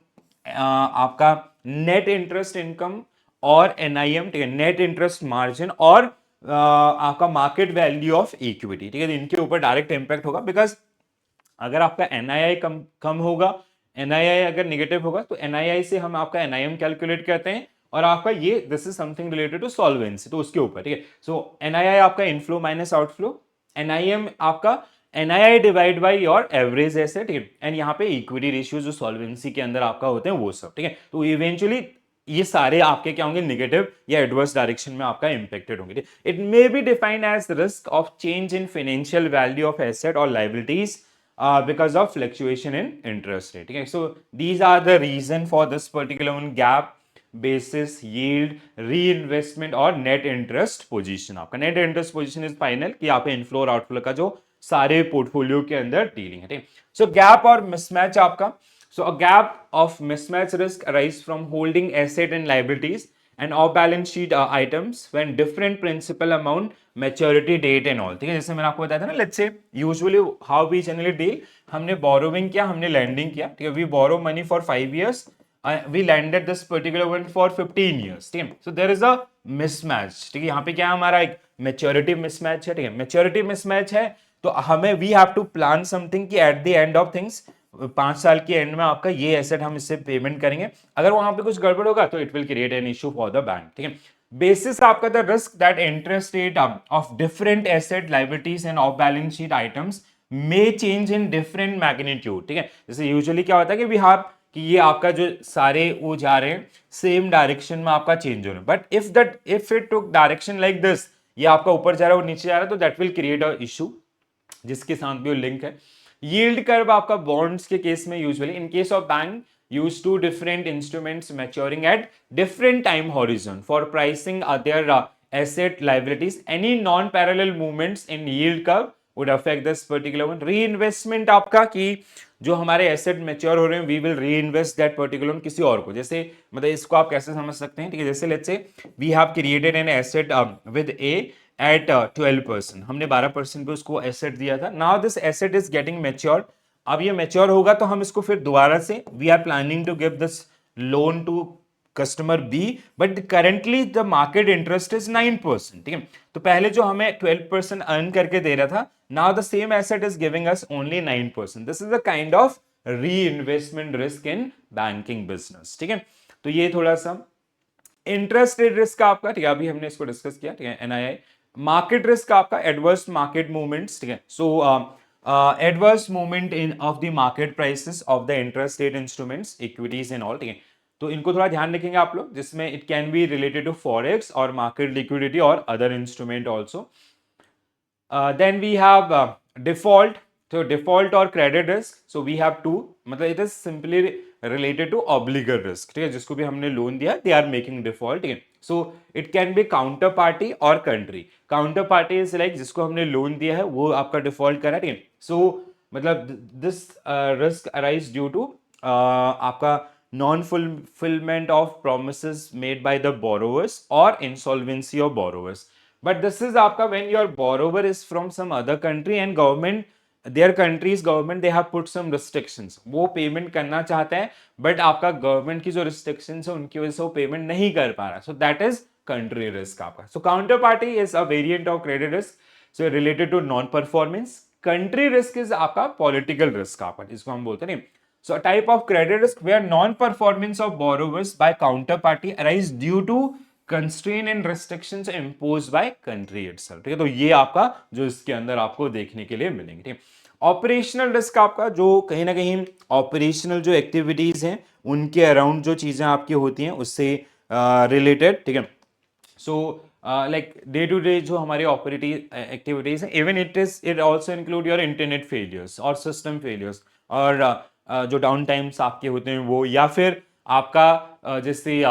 आपका नेट इंटरेस्ट इनकम और एनआईएम. ठीक है, नेट इंटरेस्ट मार्जिन और आपका मार्केट वैल्यू ऑफ इक्विटी. ठीक है, इनके ऊपर डायरेक्ट इंपैक्ट होगा बिकॉज अगर आपका एनआईआई कम होगा, एनआईआई अगर नेगेटिव होगा तो एनआईआई से हम आपका एनआईएम कैलकुलेट करते हैं और आपका ये this is something related to solvency, तो उसके ऊपर. ठीक है, सो एनआईआई आपका इनफ्लो माइनस आउटफ्लो, एनआईएम आपका NII divide by your average asset. ठीक है, एंड यहाँ पे इक्विटी रेशियो जो सॉल्वेंसी के अंदर आपका होते हैं वो सब. ठीक है, तो इवेंचुअली ये सारे आपके क्या होंगे, नेगेटिव या एडवर्स डायरेक्शन में आपका इंपेक्टेड होंगे. It may be defined as risk of change in financial value of asset और liabilities because of fluctuation in interest rate. Okay, so these are the reason for this particular one gap basis yield reinvestment और net interest position. आपका net interest position is final कि आप inflow और outflow का जो सारे portfolio के अंदर डीलिंग है. ठीक, सो गैप और मिसमैच आपका. So a gap of mismatch risk arise from holding asset and liabilities and off balance sheet items when different principal amount, maturity date and all. ठीक है, जैसे मैंने आपको बताया था ना, let's say usually how we generally deal, हमने borrowing किया, हमने lending किया. ठीक है, we borrow money for 5 years, we lended this particular one for 15 years. ठीक है, so there is a mismatch. ठीक है, यहाँ पे क्या हमारा एक maturity mismatch है. ठीक है, maturity mismatch है तो हमें we have to plan something कि at the end of things 5 साल के एंड में आपका ये एसेट हम इससे पेमेंट करेंगे. अगर वहां पे कुछ गड़बड़ होगा तो it will create an issue for the bank. ठीक है, बेसिस आपका the risk that interest rate of different asset liabilities and off balance sheet items may change in different magnitude. ठीक है, जैसे यूजुअली क्या होता है कि वी हैव कि ये आपका जो सारे वो जा रहे हैं सेम डायरेक्शन में आपका चेंज हो रहा है, but if it took direction like this, ये आपका ऊपर जा रहा है और नीचे जा रहा है, तो that will create a issue जिसके साथ भी वो लिंक है. यील्ड कर्व आपका बॉन्ड्स के केस में usually in case of bank use two different instruments maturing at different time horizon for pricing their asset liabilities. Any non-parallel movements in yield curve would affect this particular one. Reinvestment आपका कि जो हमारे asset mature हो रहे हैं we will री invest that particular किसी और को. जैसे मतलब इसको आप कैसे समझ सकते हैं. ठीक है, जैसे let's say we have created an asset with a at 12%, हमने 12% पे उसको एसेट दिया था. Now this asset is getting matured. अब ये मैच्योर होगा तो हम इसको फिर दोबारा से we are planning to give this loan to customer B, but currently the market interest is 9%. ठीक है, तो पहले जो हमें 12% अर्न करके दे रहा था, now the same asset is giving us only 9%. This is a kind of री investment risk in banking business. ठीक है, तो ये थोड़ा सा इंटरेस्ट रेट रिस्क आपका. ठीक है, अभी हमने इसको डिस्कस किया. ठीक है, एनआईआई. मार्केट रिस्क आपका एडवर्स मार्केट मूवमेंट्स. ठीक है, सो adverse movement in of the market prices of the interest rate instruments, equities and all. ठीक है, तो इनको थोड़ा ध्यान रखेंगे आप लोग, जिसमें it can be related to forex और मार्केट लिक्विडिटी और other instrument also. Then we have default. तो डिफॉल्ट और credit risk, so we have to, मतलब it is simply related to obligor risk. ठीक है, जिसको भी हमने लोन दिया दे आर मेकिंग डिफॉल्ट. ठीक है, so it can be counter party और country. Counter party is like जिसको हमने लोन दिया है वो आपका डिफॉल्ट करा. ठीक है, सो मतलब this risk arise due to आपका non fulfilment of promises made by the borrowers और insolvency of borrowers. But this is आपका when your borrower is from some other country and government their countries government they have put some restrictions. वो payment करना चाहते हैं but आपका government की जो restrictions है उनकी वजह से वो पेमेंट नहीं कर पा रहा. सो दैट इज country risk आपका. So counterparty is a variant of credit risk, so related to non-performance. Country risk is आपका पॉलिटिकल रिस्क, आपका इसको हम बोलते हैं। So type of credit risk where non performance of borrowers by counter party arise due to constrain and restrictions imposed by country itself, ठीक है। तो ये आपका जो इसके अंदर आपको देखने के लिए मिलेंगे, ठीक है। ऑपरेशनल रिस्क आपका जो कहीं ना कहीं ऑपरेशनल जो एक्टिविटीज हैं उनके अराउंड जो चीजें आपकी होती हैं उससे रिलेटेड, ठीक है। So like day to day जो हमारी ऑपरेटिव एक्टिविटीज है, even it also include your internet failures और सिस्टम फेलियर्स और जो डाउन टाइम्स आपके होते हैं वो, या फिर आपका जैसे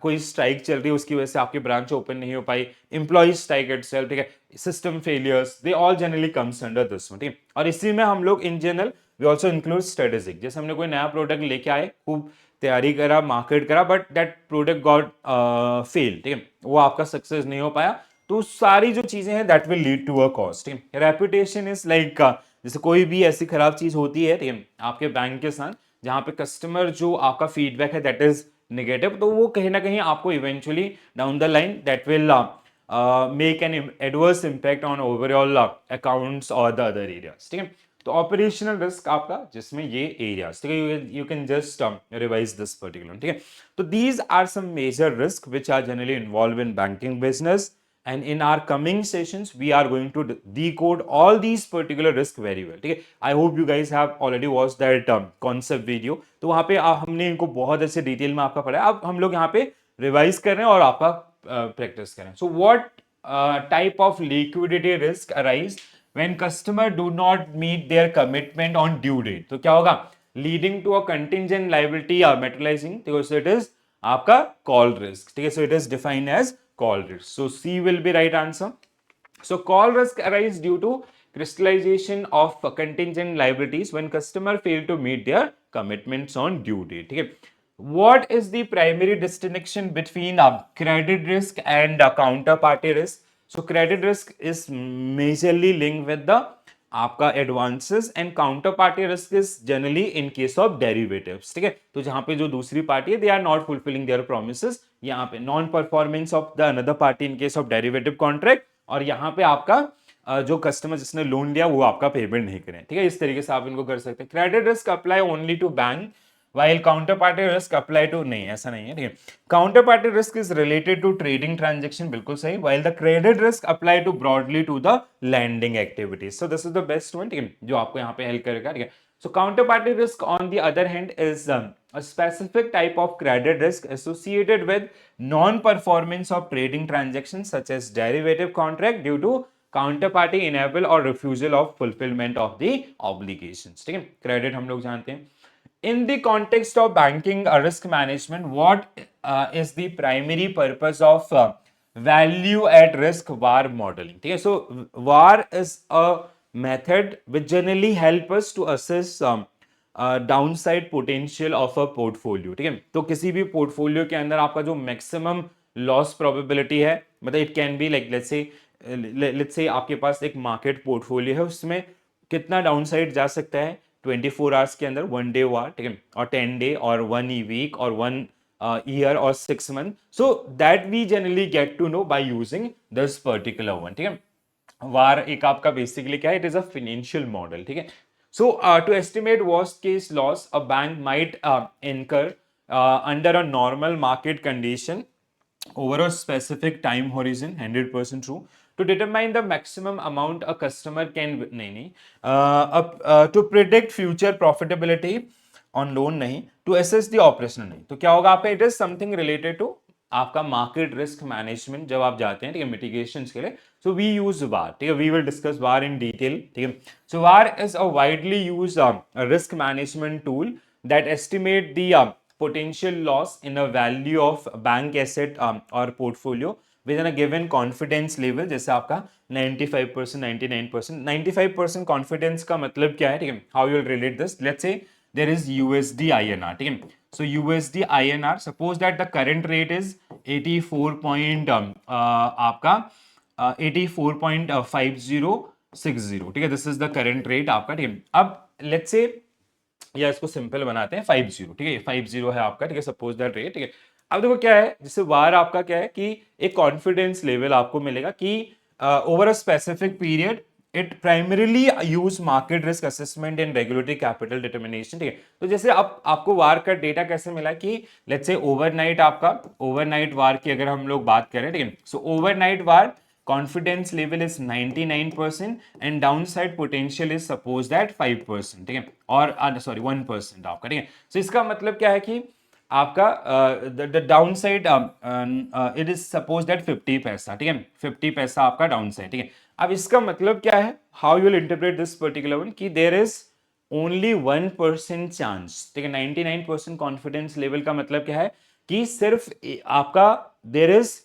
कोई स्ट्राइक चल रही है उसकी वजह से आपकी ब्रांच ओपन नहीं हो पाई, एम्प्लॉय स्ट्राइक इटसेल्फ, ठीक है, system failures, they all generally comes under this one, ठीक है। और इसी में हम लोग in general we also include strategic, जैसे हमने कोई नया प्रोडक्ट लेके आए, खूब तैयारी करा, मार्केट करा, but that product got fail, ठीक है, वो आपका सक्सेस नहीं हो पाया, तो सारी जो चीजें हैं that will lead to a cost, ठीक है। रेपुटेशन इज लाइक जैसे कोई भी ऐसी खराब चीज होती है, ठीक है, आपके बैंक के साथ जहां पे कस्टमर जो आपका फीडबैक है दैट इज नेगेटिव, तो वो कहीं ना कहीं आपको eventually down the line that will make an adverse impact on overall accounts और द अदर एरियाज, ठीक है। तो ऑपरेशनल रिस्क आपका जिसमें ये एरियाज, ठीक है, you can just revise this particular, ठीक है। तो these are some major risk which are generally involve in banking business, and in our coming sessions we are going to decode all these particular risk very well, ठीक है। I hope you guys have already watched that concept video, तो वहां पे हमने इनको बहुत अच्छे detail में आपका पढ़ा है, अब हम लोग यहाँ पे रिवाइज कर रहे हैं और आपका प्रैक्टिस करें। So what type of liquidity risk arise when customer do not meet their commitment on due date, तो क्या होगा, leading to a contingent liability or materializing, तो it is आपका call risk, ठीक है। So it is defined as call risk. So C will be right answer. So call risk arise due to crystallization of contingent liabilities when customer fail to meet their commitments on due date, ठीक है। What is the primary distinction between credit risk and counterparty risk? So credit risk is majorly linked with the आपका advances and counter party risk is generally in case of derivatives, ठीक है। तो जहां पे जो दूसरी पार्टी है they are not fulfilling their promises, यहाँ पे non performance of the another party in case of derivative contract, और यहाँ पे आपका जो कस्टमर जिसने लोन लिया वो आपका पेमेंट नहीं करें, ठीक है। इस तरीके से आप इनको कर सकते हैं। Credit risk apply only to bank while counterparty risk apply to, नहीं ऐसा नहीं है, ठीक है। counterparty risk is related to trading transaction, बिल्कुल सही, while the credit risk apply to broadly to the lending activities, so this is the best one, ठीक है, जो आपको यहाँ पे हेल्प करेगा, ठीक है। so counterparty risk on the other hand is a specific type of credit risk associated with non-performance of trading transactions such as derivative contract due to counterparty enable or refusal of fulfillment of the obligations, ठीक है। credit हम लोग जानते हैं। In the context of banking risk management, what is the primary purpose of value at risk VAR modeling, ठीक है। so VAR is a method which generally help us to assess downside potential of a portfolio, ठीक है। तो किसी भी portfolio के अंदर आपका जो मैक्सिमम लॉस प्रोबेबिलिटी है, मतलब it can be like let's से आपके पास एक मार्केट पोर्टफोलियो है, उसमें कितना डाउनसाइड जा सकता है 24 आवर्स के अंदर, 1 डे वार, ठीक है, और 10 डे और 1 वीक और 1 ईयर और 6 month, so that we generally get to know by using this particular one, ठीक है। वार एक आपका बेसिकली क्या है, it is a financial model, ठीक है। So to estimate worst case loss a bank might incur under a normal market condition over a specific time horizon, 100% true. To determine the maximum amount a customer can to predict future profitability on loan नहीं, to assess the operational नहीं, तो क्या होगा आपका, it is something related to आपका market risk management जब आप जाते हैं, ठीक है, मिटिगेशन के लिए, सो वी यूज वार, ठीक है, we will discuss VaR in detail, ठीक है। So VaR is a widely use risk management tool that estimate the potential loss in a value of bank asset or portfolio within a given confidence level, जैसे आपका 95%, 99%, 95% confidence का मतलब क्या है, ठीक है, how you will relate this, let's say there is USD INR, ठीक है। so USD INR, suppose that the current rate is 84 point आपका 84.5060, ठीक है, this is the current rate आपका, ठीक है। अब let's say या इसको सिंपल बनाते हैं 50, ठीक है, 50 है आपका, ठीक है, सपोज दैट रेट, ठीक है। अब देखो क्या है, जैसे वार आपका क्या है कि एक कॉन्फिडेंस लेवल आपको मिलेगा कि over a specific period it primarily use market risk assessment in regulatory capital determination, ठीक है। तो जैसे अब आपको वार का डेटा कैसे मिला कि लेट्स से ओवरनाइट, आपका ओवरनाइट वार की अगर हम लोग बात करें, ठीक है, so overnight VaR confidence level is 99% and downside potential is suppose that 5%, ठीक है, और सॉरी 1% आपका, ठीक है। सो इसका मतलब क्या है कि आपका the down side it is suppose that 50 पैसा, ठीक है, 50 पैसा आपका डाउन साइड, ठीक है। अब इसका मतलब क्या है, how you will interpret this particular one, कि देर इज ओनली 1% चांस, ठीक है। 99% कॉन्फिडेंस लेवल का मतलब क्या है कि सिर्फ आपका देर इज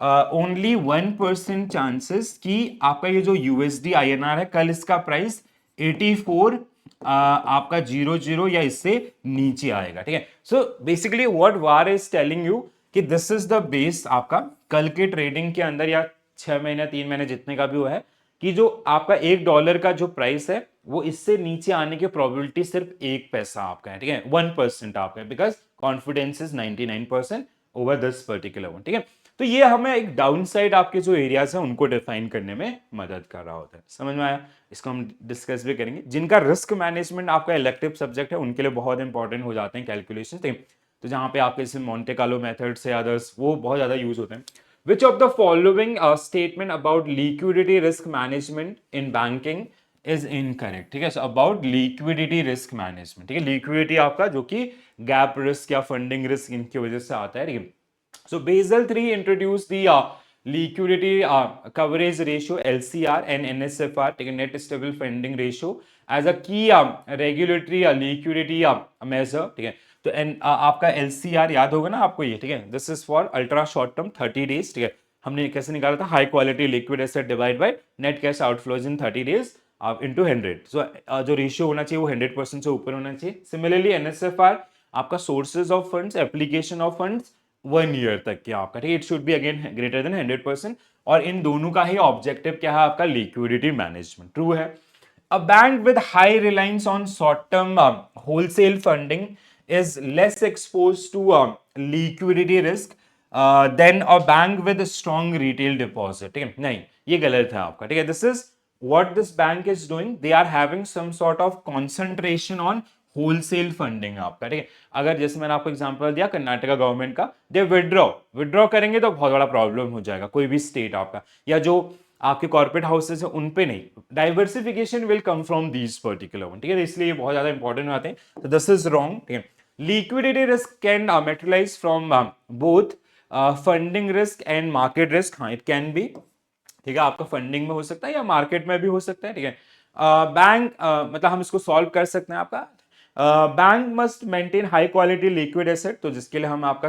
ओनली 1% चांसेस कि आपका ये जो यूएसडी आईएनआर है कल इसका प्राइस 84 आपका 00 या इससे नीचे आएगा, ठीक है। So basically what war is telling you कि दिस इज द बेस आपका कल के ट्रेडिंग के अंदर या 6 महीने 3 महीने जितने का भी हुआ है कि जो आपका $1 का जो प्राइस है वो इससे नीचे आने की प्रोबेबिलिटी सिर्फ 1 पैसा आपका है, ठीक है, 1% आपका है, because confidence is 99% over this particular one, ठीक है। तो ये हमें एक डाउन साइड आपके जो एरियाज है उनको डिफाइन करने में मदद कर रहा होता है। समझ में आया? इसको हम डिस्कस भी करेंगे। जिनका रिस्क मैनेजमेंट आपका इलेक्टिव सब्जेक्ट है उनके लिए बहुत इंपॉर्टेंट हो जाते हैं कैलकुलेशन, तो जहां पे आपके जैसे मोंटे कार्लो मेथड्स से अदर्स वो बहुत ज्यादा यूज होते हैं। विच of the following statement about liquidity risk management in banking is incorrect, ठीक है। So about liquidity risk management, ठीक है, लिक्विडिटी आपका जो कि गैप रिस्क या फंडिंग रिस्क इनकी वजह से आता है, ठीक है। So Basel III introduced the liquidity coverage ratio LCR and NSFR, take a net stable funding ratio as a key regulatory liquidity measure, ठीक है। तो आपका LCR याद होगा ना आपको ये, ठीक है, this is for ultra short term 30 days, ठीक है। हमने कैसे निकाला था, high quality liquid asset divide by net cash outflows in 30 days into 100। सो जो रेशियो होना चाहिए वो 100% से ऊपर होना चाहिए। सिमिलरली NSFR आपका sources of funds, application of funds 1 year तक के आपका, ठीक है, it should be again greater than 100%। और इन दोनों का ही ऑब्जेक्टिव क्या है आपका, लिक्विडिटी मैनेजमेंट, ट्रू है। A bank with high reliance on short-term wholesale funding is less exposed to liquidity risk than a bank with a strong retail deposit, ठीक है, नहीं ये गलत है आपका, ठीक है। This is what this bank is doing, they are having some sort of concentration on wholesale funding आपका, ठीक है। अगर जैसे मैंने आपको एग्जांपल दिया कर्नाटका गवर्नमेंट का, दे विड्रॉ करेंगे तो बहुत बड़ा प्रॉब्लम हो जाएगा, कोई भी स्टेट आपका, या जो आपके कॉर्पोरेट हाउसेस है उन पे नहीं, diversification will come from these particular one, ठीक है, इसलिए ये बहुत ज्यादा इंपॉर्टेंट आते हैं। तो दिस इज रॉन्ग, ठीक है। Liquidity risk can materialise from both funding risk and market risk, हाँ इट कैन बी, ठीक है, आपका फंडिंग में हो सकता है या मार्केट में भी हो सकता है, ठीक है। बैंक मतलब हम इसको सॉल्व कर सकते हैं आपका, bank must maintain high quality liquid asset, तो जिसके लिए हम आपका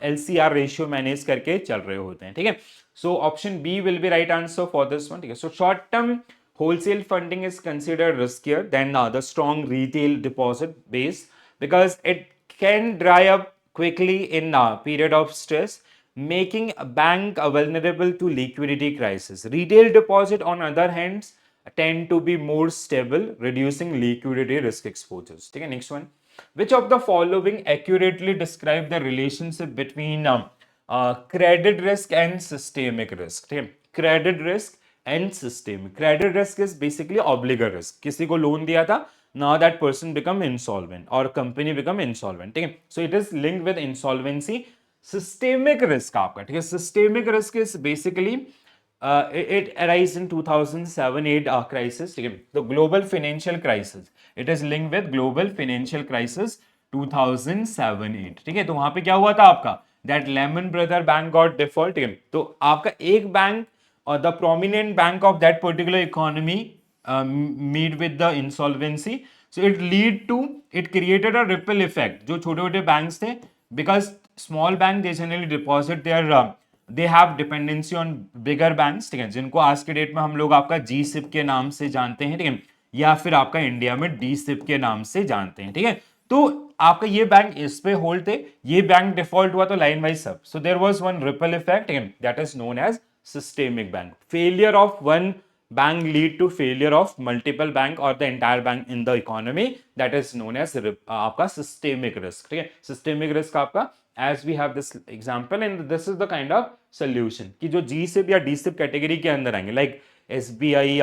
LCR रेशियो मैनेज करके चल रहे होते हैं, ठीक है। So option B will be right answer for this one, ठीक है। So short term wholesale funding is considered riskier than the strong retail deposit base because it can dry up quickly in a period of stress, making a bank vulnerable to liquidity crisis. Retail deposit, on other hand, tend to be more stable, reducing liquidity risk exposures. Okay, next one. Which of the following accurately describe the relationship between credit risk and systemic risk? Okay, credit risk and systemic. Credit risk is basically obligor risk. किसी को loan दिया था, now that person become insolvent or company become insolvent, ठीक है। So it is linked with insolvency. Systemic risk आपका, ठीक है, systemic risk is basically it arise in 2007-8 crisis, ठीक है, तो global financial crisis, it is linked with global financial crisis 2007-8, ठीक है। तो वहां पे क्या हुआ था आपका, that Lehman Brothers bank got default, ठीक है। तो आपका एक bank or the prominent bank of that particular economy meet with the insolvency, so it created a ripple effect, जो छोटे छोटे बैंक्स थे, because small bank they generally deposit their they have dependency on bigger banks, ठीक है, जिनको आज के date में हम लोग आपका GSIB के नाम से जानते हैं, ठीक है, या फिर आपका इंडिया में DSIB के नाम से जानते हैं, ठीक है। तो आपका ये बैंक इस पे होल्ड थे, ये बैंक डिफॉल्ट हुआ तो लाइन वाइज सब, so there was one ripple effect, that is known as systemic bank. Failure of one bank lead to failure of multiple bank or the entire bank in the economy, that is known as आपका systemic risk, ठीक है। systemic risk आपका as we have this example and this is the kind of solution कि जो GSIB या DSIB category के अंदर आएंगे, like SBI,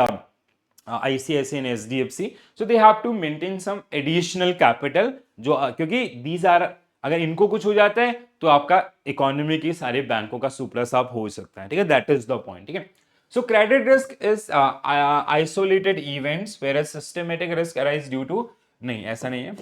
ICICI and SDFC. So they have to maintain some additional capital जो क्योंकि these are अगर इनको कुछ हो जाता है तो आपका इकोनॉमी की सारे बैंकों का surplus आप हो सकता है, ठीक है, that is the point, ठीक है. So credit risk is isolated events whereas systematic risk arise due to नहीं ऐसा नहीं है.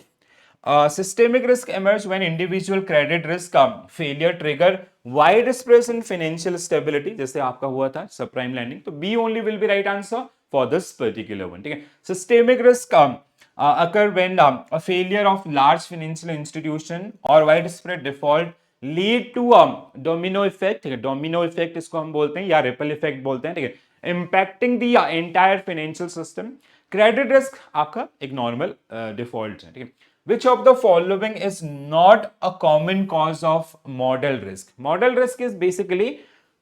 Systemic risk emerge when individual credit risk failure trigger widespread in financial stability जैसे आपका हुआ था subprime lending. तो B only will be right answer for this particular one, ठीक है. Systemic risk occur when a failure of large financial institution or widespread default lead to domino effect, ठीक है. Domino effect इसको हम बोलते हैं या ripple effect बोलते हैं, ठीक है, impacting the entire financial system. Credit risk आपका एक normal default है, ठीक है. Which of the following is not a common cause of model risk? Model risk is basically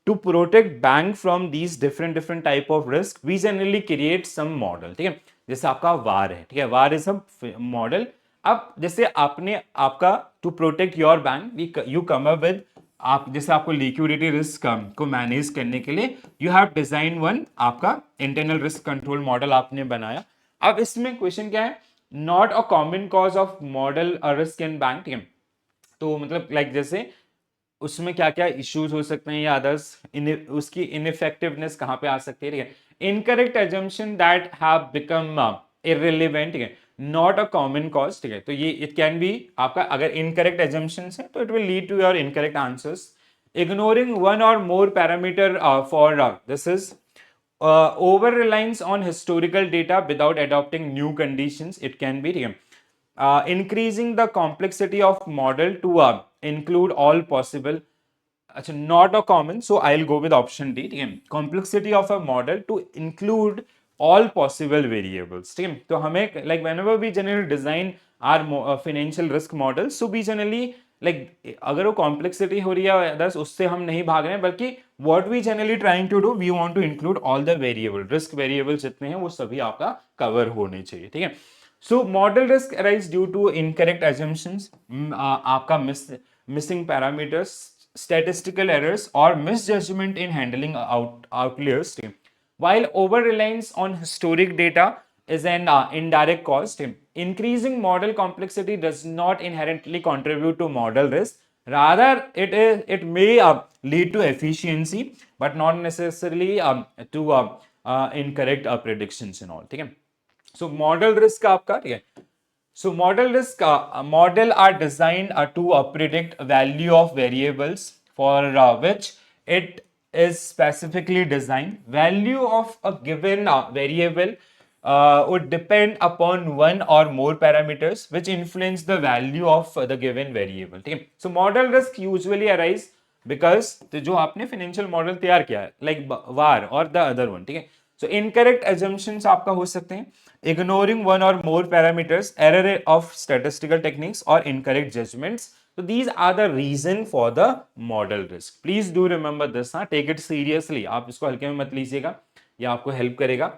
to protect bank from these different type of risk. We generally create some model, ठीक है, जैसे आपका वार है, ठीक है, वार इज अ मॉडल. अब जैसे आपने आपका to protect your bank you come up with आप जैसे आपको लिक्विडिटी रिस्क को मैनेज करने के लिए यू हैव डिजाइन वन आपका इंटरनल रिस्क कंट्रोल मॉडल आपने बनाया. अब इसमें क्वेश्चन क्या है, not a common cause of model risk in bank, ठीक है. तो मतलब लाइक जैसे उसमें क्या क्या इश्यूज हो सकते हैं या अदर्स उसकी इनइफेक्टिवनेस कहां पे आ सकती है, ठीक है. Incorrect assumption that have become irrelevant, ठीक है, नॉट अ कॉमन कॉज, ठीक है. तो ये इट कैन बी आपका अगर इनकरेक्ट एजम्पशंस है तो it will lead to your incorrect answers. Ignoring one or more parameter for this is over reliance on historical data without adopting new conditions, it can be, ठीक है. Increasing the complexity of model to include all possible, अच्छा not a common, so I'll go with option D, ठीक है. Complexity of a model to include all possible variables, ठीक है. तो हमें like whenever we generally design our financial risk model, so we generally like अगर वो complexity हो रही है अदर्स उससे हम नहीं भाग रहे हैं बल्कि what we generally trying to do we want to include all the variable risk variable जितने हैं वो सभी आपका कवर होने चाहिए, ठीक है. So model risk arise due to incorrect assumptions, आपका missing parameters, statistical errors or misjudgment in handling outliers, while over reliance on historic data is an indirect cost. Increasing model complexity does not inherently contribute to model risk. Rather, it may lead to efficiency, but not necessarily to incorrect predictions and all. ठीक है. So model risk आपका, ठीक है. So model risk model are designed to predict value of variables for which it is specifically designed. Value of a given variable would depend upon one or more parameters which influence the value of the given variable. ठीक है. So model risk usually arise because तो जो आपने financial model तैयार किया है like VAR or the other one, ठीक है. So incorrect assumptions आपका हो सकते हैं, ignoring one or more parameters, error of statistical techniques or incorrect judgments. So these are the reason for the model risk. Please do remember this, हाँ, take it seriously. आप इसको हल्के में मत लीजिएगा, ये आपको help करेगा.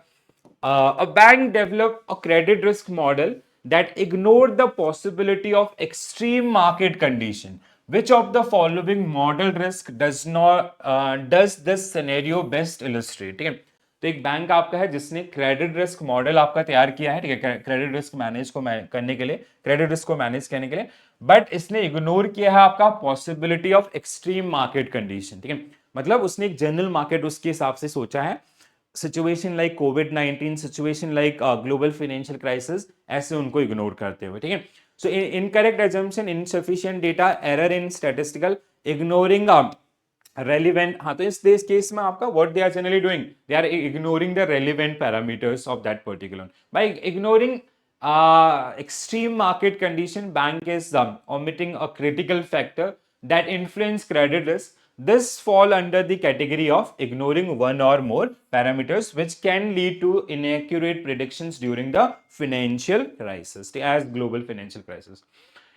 A bank developed a credit risk model that ignored the possibility of extreme market condition. Which of the following model risk does this scenario best illustrate? ठीक है. तो एक बैंक आपका है जिसने क्रेडिट रिस्क मॉडल आपका तैयार किया है, ठीक है, क्रेडिट रिस्क मैनेज को करने के लिए, क्रेडिट रिस्क को मैनेज करने के लिए, बट इसने इग्नोर किया है आपका possibility of extreme market condition, ठीक है. मतलब उसने एक जनरल मार्केट उसके हिसाब से सोचा है, सिचुएशन लाइक कोविड-19, situation like global financial crisis, ऐसे उनको इग्नोर करते हुए, ठीक है. So incorrect assumption, insufficient data, error in statistical, ignoring relevant, हाँ, तो इस केस में आपका what they are generally doing, they are ignoring the relevant parameters of that particular. By ignoring extreme market condition, bank is omitting a critical factor that influence credit risk. This fall under the category of ignoring one or more parameters, which can lead to inaccurate predictions during the financial crisis, as global financial crisis.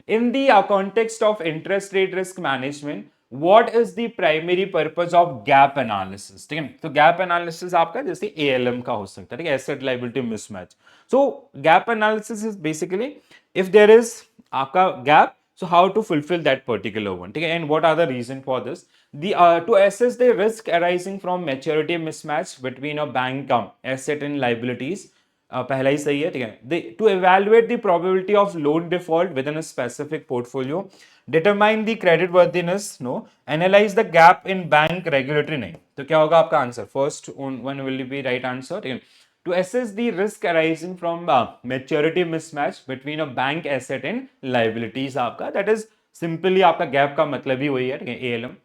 In the context of interest rate risk management, what is the primary purpose of gap analysis? ठीक है. तो gap analysis आपका जैसे ALM का हो सकता है, ठीक है, asset liability mismatch. So gap analysis is basically if there is आपका gap, so how to fulfill that particular one, ठीक है, and what are the reason for this? The to assess the risk arising from maturity mismatch between a bank asset and liabilities, पहला ही सही है, ठीक है. To evaluate the probability of loan default within a specific portfolio, determine the credit worthiness, no, analyze the gap in bank regulatory, नहीं. तो क्या होगा आपका answer? First one will be right answer, ठीक है. To assess the risk arising from maturity mismatch between a bank asset and liabilities, आपका that is simply आपका gap का मतलब ही वही है, ठीक है, ALM.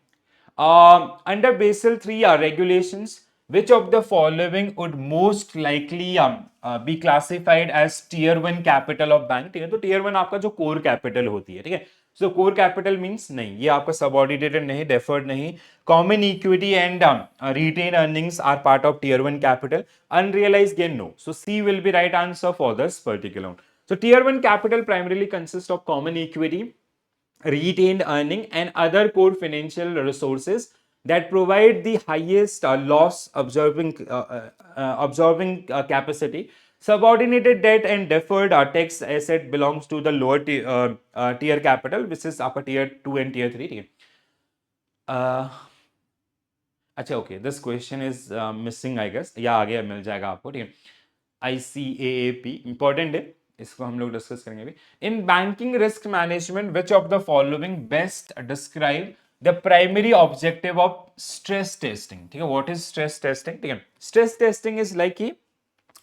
Under Basel III regulations, which of the following would most likely be classified as tier 1 capital of bank? ठीक है, तो tier 1 आपका जो core capital होती है, ठीक है. So core capital means नहीं, ये आपका subordinated नहीं, deferred नहीं. Common equity and retained earnings are part of tier 1 capital. Unrealized gain, no. So C will be right answer for this particular one. So tier 1 capital primarily consists of common equity, retained earning and other core financial resources that provide the highest loss absorbing capacity. Subordinated debt and deferred tax asset belongs to the lower tier capital, which is upper tier 2 and tier 3. अच्छा, okay, this question is missing I guess, या आगे मिल जाएगा आपको, ठीक है. ICAAP important है, इसको हम लोग डिस्कस करेंगे अभी. In banking risk management which of the following best describe the primary objective of stress testing? ठीक है, व्हाट इज स्ट्रेस टेस्टिंग? ठीक है, स्ट्रेस टेस्टिंग इज लाइक कि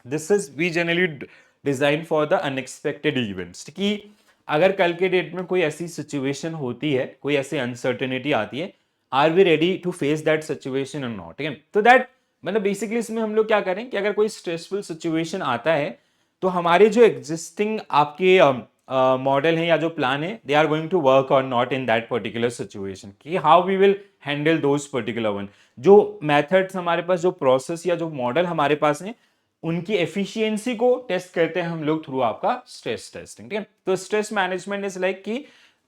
this is we generally design for the unexpected events, कि अगर कल के date में कोई ऐसी सिचुएशन होती है, कोई ऐसी अनसर्टेनिटी आती है, are we ready to face that situation और नॉट? ठीक है, तो दैट मतलब बेसिकली इसमें हम लोग क्या करें कि अगर कोई स्ट्रेसफुल सिचुएशन आता है तो हमारे जो एग्जिस्टिंग आपके मॉडल है या जो प्लान है, they are going to work और not in that particular situation, कि how we will handle those particular one. जो मेथड्स हमारे पास, जो प्रोसेस या जो मॉडल हमारे पास है, उनकी एफिशिएंसी को टेस्ट करते हैं हम लोग थ्रू आपका स्ट्रेस टेस्टिंग. ठीक है, तो स्ट्रेस मैनेजमेंट इज लाइक कि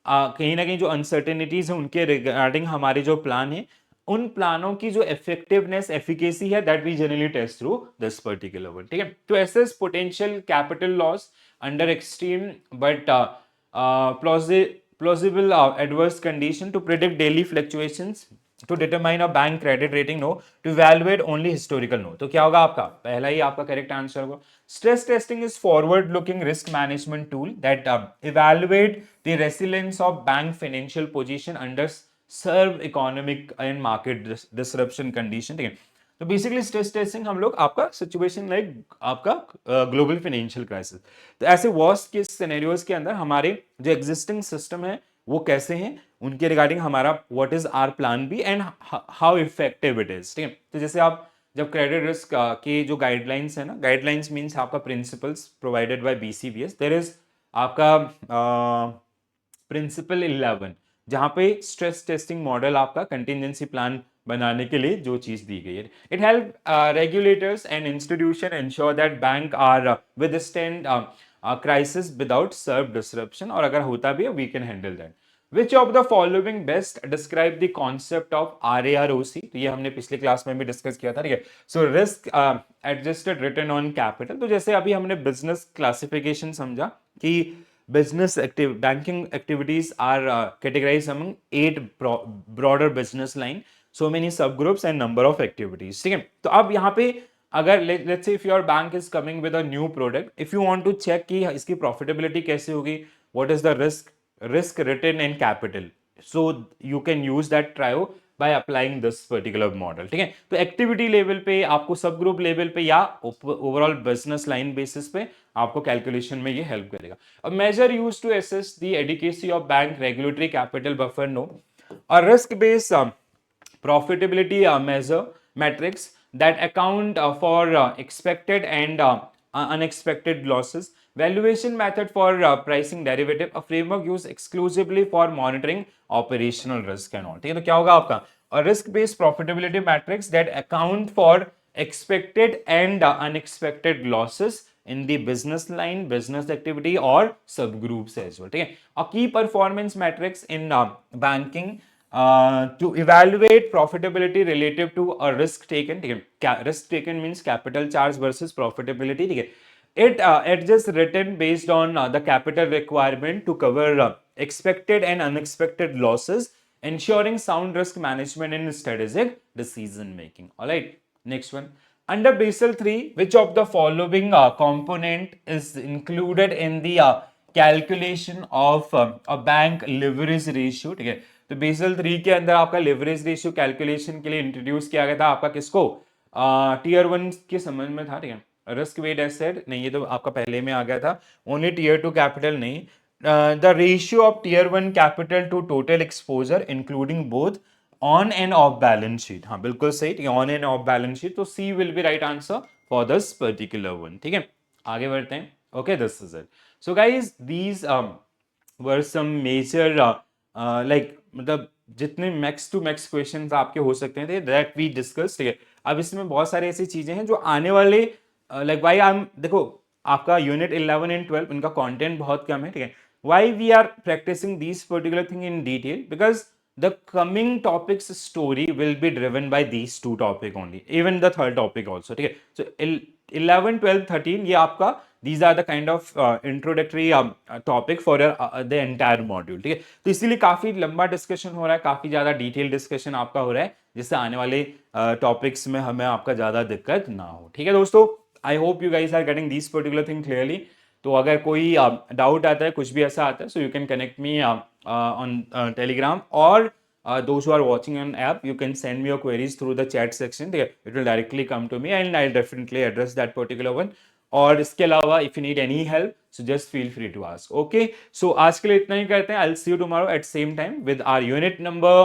कहीं ना कहीं जो अनसर्टेनिटीज है उनके रिगार्डिंग हमारे जो प्लान है, उन प्लानों की जो इफेक्टिवनेस, एफिकेसी है, that we generally test through this particular one. ठीक है, to assess potential capital loss under extreme but plausible adverse condition, to predict daily fluctuations, to determine a bank credit rating, no. To evaluate only historical, no. तो क्या होगा आपका? पहला ही आपका correct answer होगा. Stress testing is forward-looking risk management tool that evaluate the resilience of bank financial position under severe economic and market disruption condition. ठीक है, तो बेसिकली स्ट्रेस टेस्टिंग हम लोग आपका सिचुएशन लाइक आपका ग्लोबल फाइनेंशियल क्राइसिस, तो ऐसे वर्स्ट केस सिनेरियोज के अंदर हमारे जो एग्जिस्टिंग सिस्टम है वो कैसे हैं, उनके रिगार्डिंग हमारा what is our plan B and how effective it is. ठीक है, तो जैसे आप जब क्रेडिट रिस्क के जो गाइडलाइंस है ना, गाइडलाइंस मीन्स आपका principles provided by BCBS, there is आपका प्रिंसिपल 11, जहां पे स्ट्रेस टेस्टिंग मॉडल आपका कंटिजेंसी प्लान बनाने के लिए जो चीज दी गई है. It help regulators and institution ensure that bank are withstand crisis without severe disruption, और अगर होता भी है we can handle that. Which of the following best describe the concept of RAROC? तो ये हमने पिछले क्लास में भी डिस्कस किया था. ठीक है, so risk adjusted return on capital. तो जैसे अभी हमने बिजनेस क्लासिफिकेशन समझा कि business active banking activities are categorized among 8 broader business line, so many subgroups and number of activities. ठीक है, तो अब यहाँ पे अगर let's say if your bank is coming with a new product, if you want to check कि इसकी profitability कैसे होगी, what is the risk return and capital, so you can use that trio by applying this particular model. ठीक है, तो activity level पे आपको, सब ग्रुप लेवल पे या ओवरऑल बिजनेस लाइन बेसिस पे आपको कैलकुलेशन में ये हेल्प करेगा. A major use to assess the adequacy of bank regulatory capital buffer, no. A risk based profitability measure metrics that account for expected and unexpected losses. Valuation method for pricing derivative, a framework used exclusively for monitoring operational risk and all. ठीक है, तो क्या होगा आपका? Risk based profitability matrix that account for expected and unexpected losses in the business line, business activity or subgroups as well. ठीक है, a key performance metrics in banking to evaluate profitability relative to a risk taken. ठीक है, risk taken means capital charge versus profitability. ठीक है, it adjusts return based on the capital requirement to cover expected and unexpected losses ensuring sound risk management and strategic decision making. All right, next one. Under Basel 3, which of the following component is included in the calculation of a bank leverage ratio? ठीक है, तो basal 3 के अंदर आपका leverage ratio calculation के लिए introduce किया गया था आपका किसको? टीयर 1 के संबंध में था, ठीक है। रिस्क वेट एसेट नहीं, ये तो आपका पहले में आ गया था। ओनली टीयर 2 कैपिटल नहीं, the ratio of tier 1 capital to total exposure including both on and off balance sheet. हाँ बिल्कुल सही, ठीक है, on and off balance sheet, तो C will be right answer for this particular one. ठीक है, आगे बढ़ते हैं। Okay, this is it. So guys these were some major like, मतलब जितने मैक्स टू मैक्स क्वेश्चंस आपके हो सकते हैं दैट वी डिस्कस। ठीक है, अब इसमें बहुत सारी ऐसी चीजें हैं जो आने वाले लाइक वाई आई एम, देखो आपका यूनिट 11 एंड 12 उनका कंटेंट बहुत कम है, ठीक है। Why we are practicing this particular thing in detail? Because the coming topics story will be driven by these two topic only, even the third topic also, ठीक है। so 11 12 13 ये आपका these are the kind of introductory topic for the entire module, ठीक है। तो इसीलिए काफी लंबा डिस्कशन हो रहा है, काफी ज्यादा डिटेल डिस्कशन आपका हो रहा है, जिससे आने वाले टॉपिक्स में हमें आपका ज्यादा दिक्कत ना हो। ठीक है दोस्तों, I hope you guys are getting this particular thing clearly. तो अगर कोई डाउट आता है, कुछ भी ऐसा आता है, so you can connect me on Telegram, or those who are watching on app, you can send me your queries through the chat section. It will directly come to me and I'll definitely address that particular one. और इसके अलावा if you need any help, so just feel free to ask. Okay, so आज के लिए इतना ही करते हैं। I'll see you tomorrow at same time with our unit number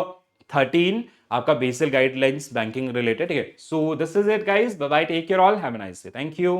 13, आपका बेसिक गाइडलाइंस बैंकिंग रिलेटेड। ठीक है, so this is it guys, bye bye, take care all, have a nice day, thank you.